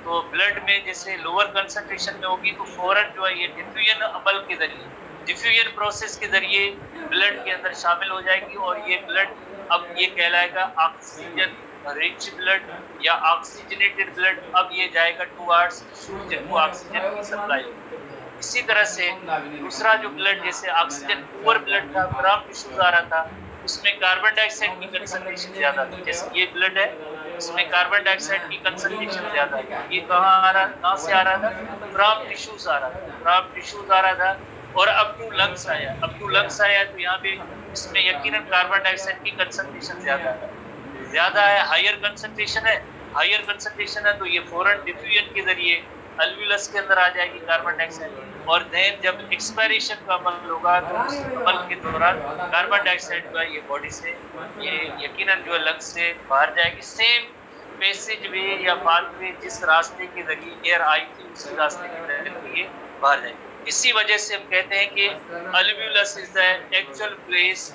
तो ब्लड में जैसे लोअर कंसंट्रेशन में होगी तो फौरन जो है ये डिफ्यूजन अमल के जरिए, डिफ्यूजन प्रोसेस के जरिए ब्लड के अंदर शामिल हो जाएगी और ये ब्लड अब ये कहलाएगा ऑक्सीजन रिच ब्लड या ऑक्सीजनेटेड ब्लड। अब ये जाएगा टुवर्ड्स टिश्यू जिनको ऑक्सीजन की सप्लाई होगी। इसी तरह से दूसरा जो ब्लड, जैसे ऑक्सीजन पुअर ब्लड था, फ्रॉम टिश्यू आ रहा था, उसमें कार्बन डाइऑक्साइड की कंसंट्रेशन ज्यादा थी। जैसे ये ब्लड है उसमें कार्बन डाइऑक्साइड की कंसंट्रेशन ज्यादा है। ये कहाँ से आ रहा था, फ्रॉम टिश्यूज आ रहा था, फ्रॉम टिश्यूज आ रहा था और अप टू लंग्स आया, अप टू लंग्स आया। तो यहाँ पे इसमें यकीनन कार्बन डाइऑक्साइड की कंसंट्रेशन ज्यादा है, हायर कंसंट्रेशन है, हायर कंसंट्रेशन है। तो ये फौरन डिफ्यूजन के जरिए अल्वियोलस के अंदर आ जाएगी कार्बन डाइऑक्साइड और देन जब एक्सपायरेशन का अमल होगा तो उस अमल के दौरान कार्बन डाइऑक्साइड जो है ये बॉडी से ये यकीनन जो है लंग्स से बाहर जाएगी। सेम पैसेज वे या पाथवे जिस रास्ते के जरिए एयर आई थी उसी रास्ते के जरिए बाहर जाएगी। इसी वजह से हम कहते हैं कि अल्वियोलस इज द एक्चुअल प्लेस,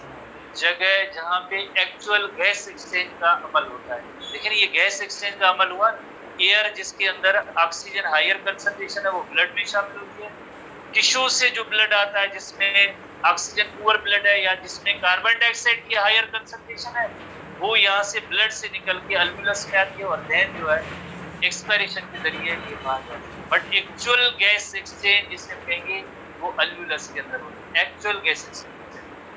जगह जहाँ पे एक्चुअल गैस एक्सचेंज का अमल होता है। लेकिन ये गैस एक्सचेंज का अमल हुआ, एयर जिसके अंदर ऑक्सीजन हायर कंसंट्रेशन है वो ब्लड में शामिल होती है, टिश्यू से जो ब्लड आता है जिसमें ऑक्सीजन पुअर ब्लड है या जिसमें कार्बन डाइऑक्साइड की हायर कंसंट्रेशन है, वो यहाँ से ब्लड से निकल के अल्वियोलस में आती है और देन जो है एक्सपायरेशन के जरिए ये बाहर जाती है। बट एक्चुअल गैस एक्सचेंज जिसे कहेंगे वो अल्वियोलस के अंदर होता है, एक्चुअल गैस एक्सचेंज।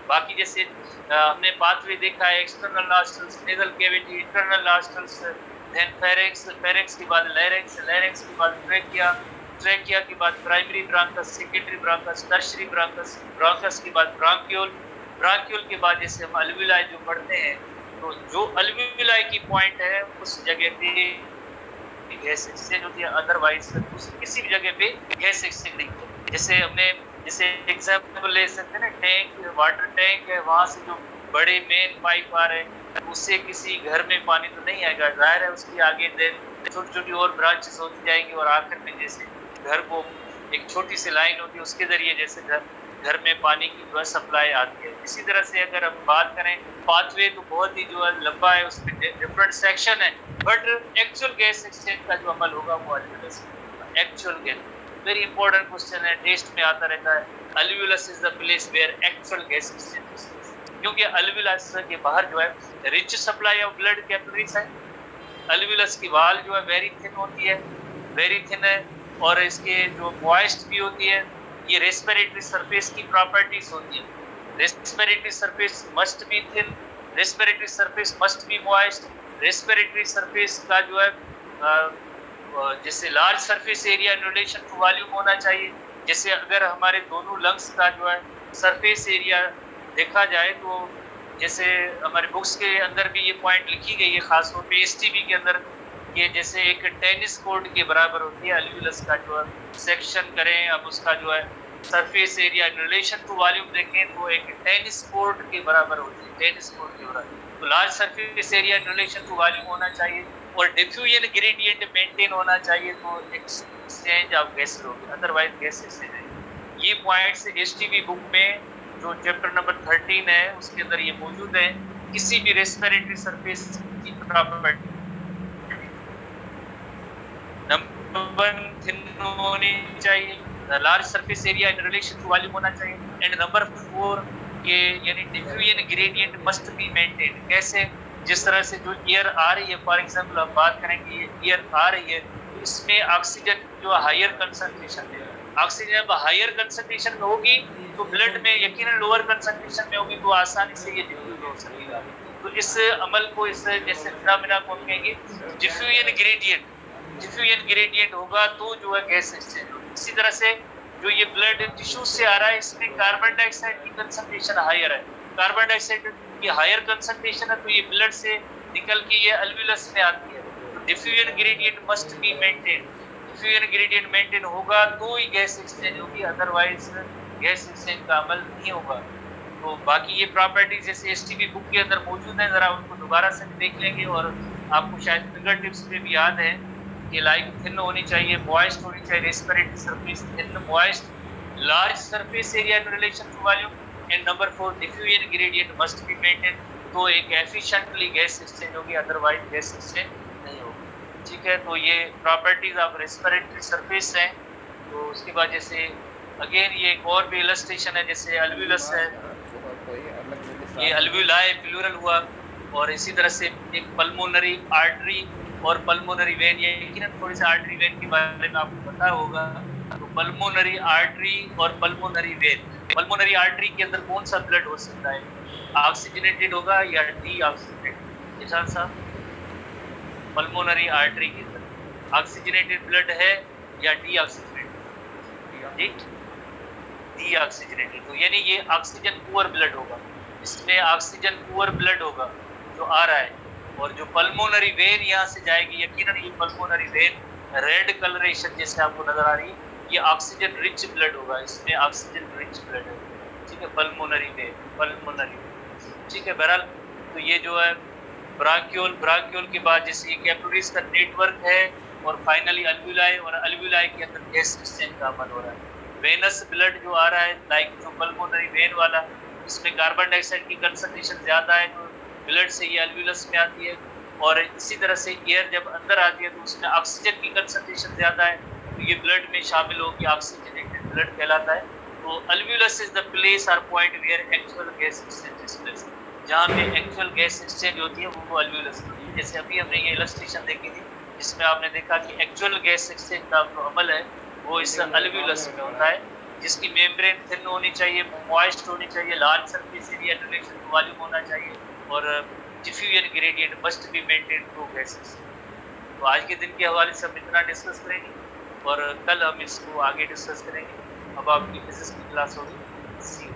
बाकी जैसे हमने पाथवे देखा है, external nostrils, nasal cavity, internal nostrils, then pharynx, pharynx के बाद लैरिंक्स, लैरिंक्स के बाद ट्रैकिया, ट्रैकिया के बाद primary bronchus, secondary bronchus, tertiary ब्रांकस, ब्रांकस के बाद ब्रांक्यूल, ब्रांक्यूल के बाद जैसे हम अल्वियोलाई जो पढ़ते हैं, तो जो अल्वियोलाई की पॉइंट है उस जगह पे गैस एक्सचेंज होती है, अदरवाइज किसी भी जगह पे गैस एक्सचेंज नहीं होती। जैसे हमने जैसे एग्जाम्पल ले सकते हैं ना, टैंक, वाटर टैंक है, वहाँ से जो बड़े मेन पाइप आ रहे हैं उससे किसी घर में पानी तो नहीं आएगा, जाहिर है उसकी आगे छोटी छोटी और ब्रांचेस होती जाएंगी और आखिर में जैसे घर को एक छोटी सी लाइन होती है उसके जरिए जैसे घर घर में पानी की जो है सप्लाई आती है। इसी तरह से अगर हम बात करें पाथवे, तो बहुत ही जो है लंबा है, उसमें डिफरेंट सेक्शन है, बट एक्चुअल गैस एक्सचेंज का जो अमल होगा वो अल्वियोलस में होगा। Actual gas, very important question है, टेस्ट में आता रहता है। Alveolus is the place where actual gas exchange, क्योंकि अल्वियोलस के बाहर जो है rich supply of blood capillaries है। अल्वियोलस की वाल जो है वेरी थिन होती है, वेरी थिन है, और इसके जो मॉइस्ट भी होती है। ये रेस्पिरेटरी सरफेस की प्रॉपर्टीज होती है। Respiratory surface must be thin, respiratory surface must be moist, respiratory surface का जो है जैसे large surface area in relation to volume होना चाहिए। जैसे अगर हमारे दोनों लंग्स का जो है सरफेस एरिया देखा जाए, तो जैसे हमारे बुक्स के अंदर भी ये पॉइंट लिखी गई है, खासतौर पे एसटीबी के अंदर, ये जैसे एक टेनिस कोर्ट के बराबर होती है अल्वियोलस का जो है सेक्शन करें, अब उसका जो है surface area in relation to volume देखें तो एक टेनिस कोर्ट के बराबर होती है, टेनिस कोर्ट के बराबर। तो large surface area in relation to volume होना चाहिए, और डिफ्यूजन ग्रेडियंट मेंटेन होना चाहिए, तो एक्सचेंज ऑफ गैस होगी, अदरवाइज गैस एक्सचेंज है। ये पॉइंट्स एसटीबी बुक में जो चैप्टर नंबर 13 है उसके अंदर ये मौजूद है। किसी भी रेस्पिरेटरी सरफेस की प्रॉपर्टी, नंबर 1 थिन होनी चाहिए, large surface area in relation to volume होना चाहिए, एंड नंबर 4 ये यानी diffusion gradient must be maintain. कैसे? जिस तरह से जो एयर आ रही है, फॉर एग्जांपल हम बात करेंगे ये एयर आ रही है, तो इसमें ऑक्सीजन जो हायर कंसंट्रेशन है, ऑक्सीजन जब हायर कंसंट्रेशन में होगी तो ब्लड में यकीनन लोअर कंसंट्रेशन में होगी, तो आसानी से ये डिफ्यूज हो सकेगा। तो इस अमल को, इस जैसे फिनोमेना को हम कहेंगे डिफ्यूजन ग्रेडियंट। डिफ्यूजन ग्रेडियंट होगा तो जो है गैस एक्सचेंज होगी। इसी तरह से जो ये ब्लड टिश्यू से आ रहा है, इसमें कार्बन डाइऑक्साइड की कंसंट्रेशन हायर है, कार्बन डाइऑक्साइड की हायर कंसंट्रेशन है, तो ये ब्लड से निकल के ये अल्वियोलस में आती है। तो diffusion gradient must be maintain. Diffusion gradient maintain होगा तो ही गैस एक्सचेंज होगी, अदरवाइज गैस एक्सचेंज का अमल नहीं होगा। तो बाकी ये प्रॉपर्टीज जैसे एसटीबी बुक के अंदर मौजूद है, जरा उनको दोबारा से देख लेंगे। और आपको शायद फिंगर टिप्स में भी याद है कि लाइक थिन होनी चाहिए, मॉइस्ट होनी चाहिए, respiratory surface thin moist, large surface area in relation to volume, and number 4 diffusion gradient must be maintain. तो एक एफिशिएंटली गैस एक्सचेंज होगी, अदरवाइज गैस एक्सचेंज नहीं होगी। ठीक है, तो ये प्रॉपर्टीज ऑफ रेस्पिरेटरी सरफेस हैं। तो उसके बाद जैसे अगेन ये एक और भी इलस्ट्रेशन है, जैसे अल्वियोलस है, ये अल्वियोलाई प्लूरल हुआ, और इसी तरह से एक पल्मोनरी आर्टरी और पल्मोनरी वेन, ये यकीनन थोड़ी सी आर्टरी वेन के बारे में आपको पता होगा। तो पल्मोनरी आर्टरी और पल्मोनरी वेन, पल्मोनरी आर्टरी के अंदर कौन सा ब्लड हो सकता है? ऑक्सीजनेटेड होगा या डी ऑक्सीजनेटेड? निशान साहब, पल्मोनरी आर्टरी के अंदर ऑक्सीजनेटेड ब्लड है या डी ऑक्सीजनेटेड? D oxygenated. तो यानी ये ऑक्सीजन पुअर ब्लड होगा, इसमें ऑक्सीजन पुअर ब्लड होगा जो आ रहा है। और जो पल्मोनरी वेन यहाँ से जाएगी, यकीनन ये पल्मोनरी वेन रेड कलरेशन जैसे आपको नजर आ रही है, ये ऑक्सीजन रिच ब्लड होगा, इसमें ऑक्सीजन रिच ब्लड है। ठीक है, पल्मोनरी वेन, पल्मोनरी। ठीक है, बहरहाल तो ये जो है ब्रांक्यूल, ब्रांक्यूल के बाद जैसे ये कैपिलरीज का नेटवर्क है, और फाइनली अल्वियोलाई, और अल्वियोलाई के अंदर गैस एक्सचेंज का अमल हो रहा है। वेनस ब्लड जो आ रहा है, लाइक जो पल्मोनरी वेन वाला, इसमें कार्बन डाइऑक्साइड की कंसंट्रेशन ज़्यादा है, तो ब्लड से ये अल्वियोलस में आती है। और इसी तरह से एयर जब अंदर आती है तो उसमें ऑक्सीजन की कंसंट्रेशन ज़्यादा है, तो ये ब्लड में शामिल होगी, ऑक्सीजनेटेड ब्लड कहलाता है। तो अल्वियोलस इज द प्लेस और point where actual gas exchange is place, जहाँ पे एक्चुअल गैस एक्सचेंज होती है वो अल्वियोलस होती है। जैसे अभी हमने ये इलस्ट्रेशन देखी थी, जिसमें आपने देखा कि एक्चुअल गैस एक्सचेंज का जो अमल है वो इस अल्वियोलस में होता है, जिसकी मेम्ब्रेन थिन होनी चाहिए, मॉइस्ट होनी चाहिए, large surface area in relation to volume होना चाहिए, और diffusion gradient must be maintain to gases. तो आज के दिन के हवाले से हम इतना डिस्कस करेंगे, और कल हम इसको आगे डिस्कस करेंगे। अब आपकी फिजिक्स की क्लास होगी। सी यू।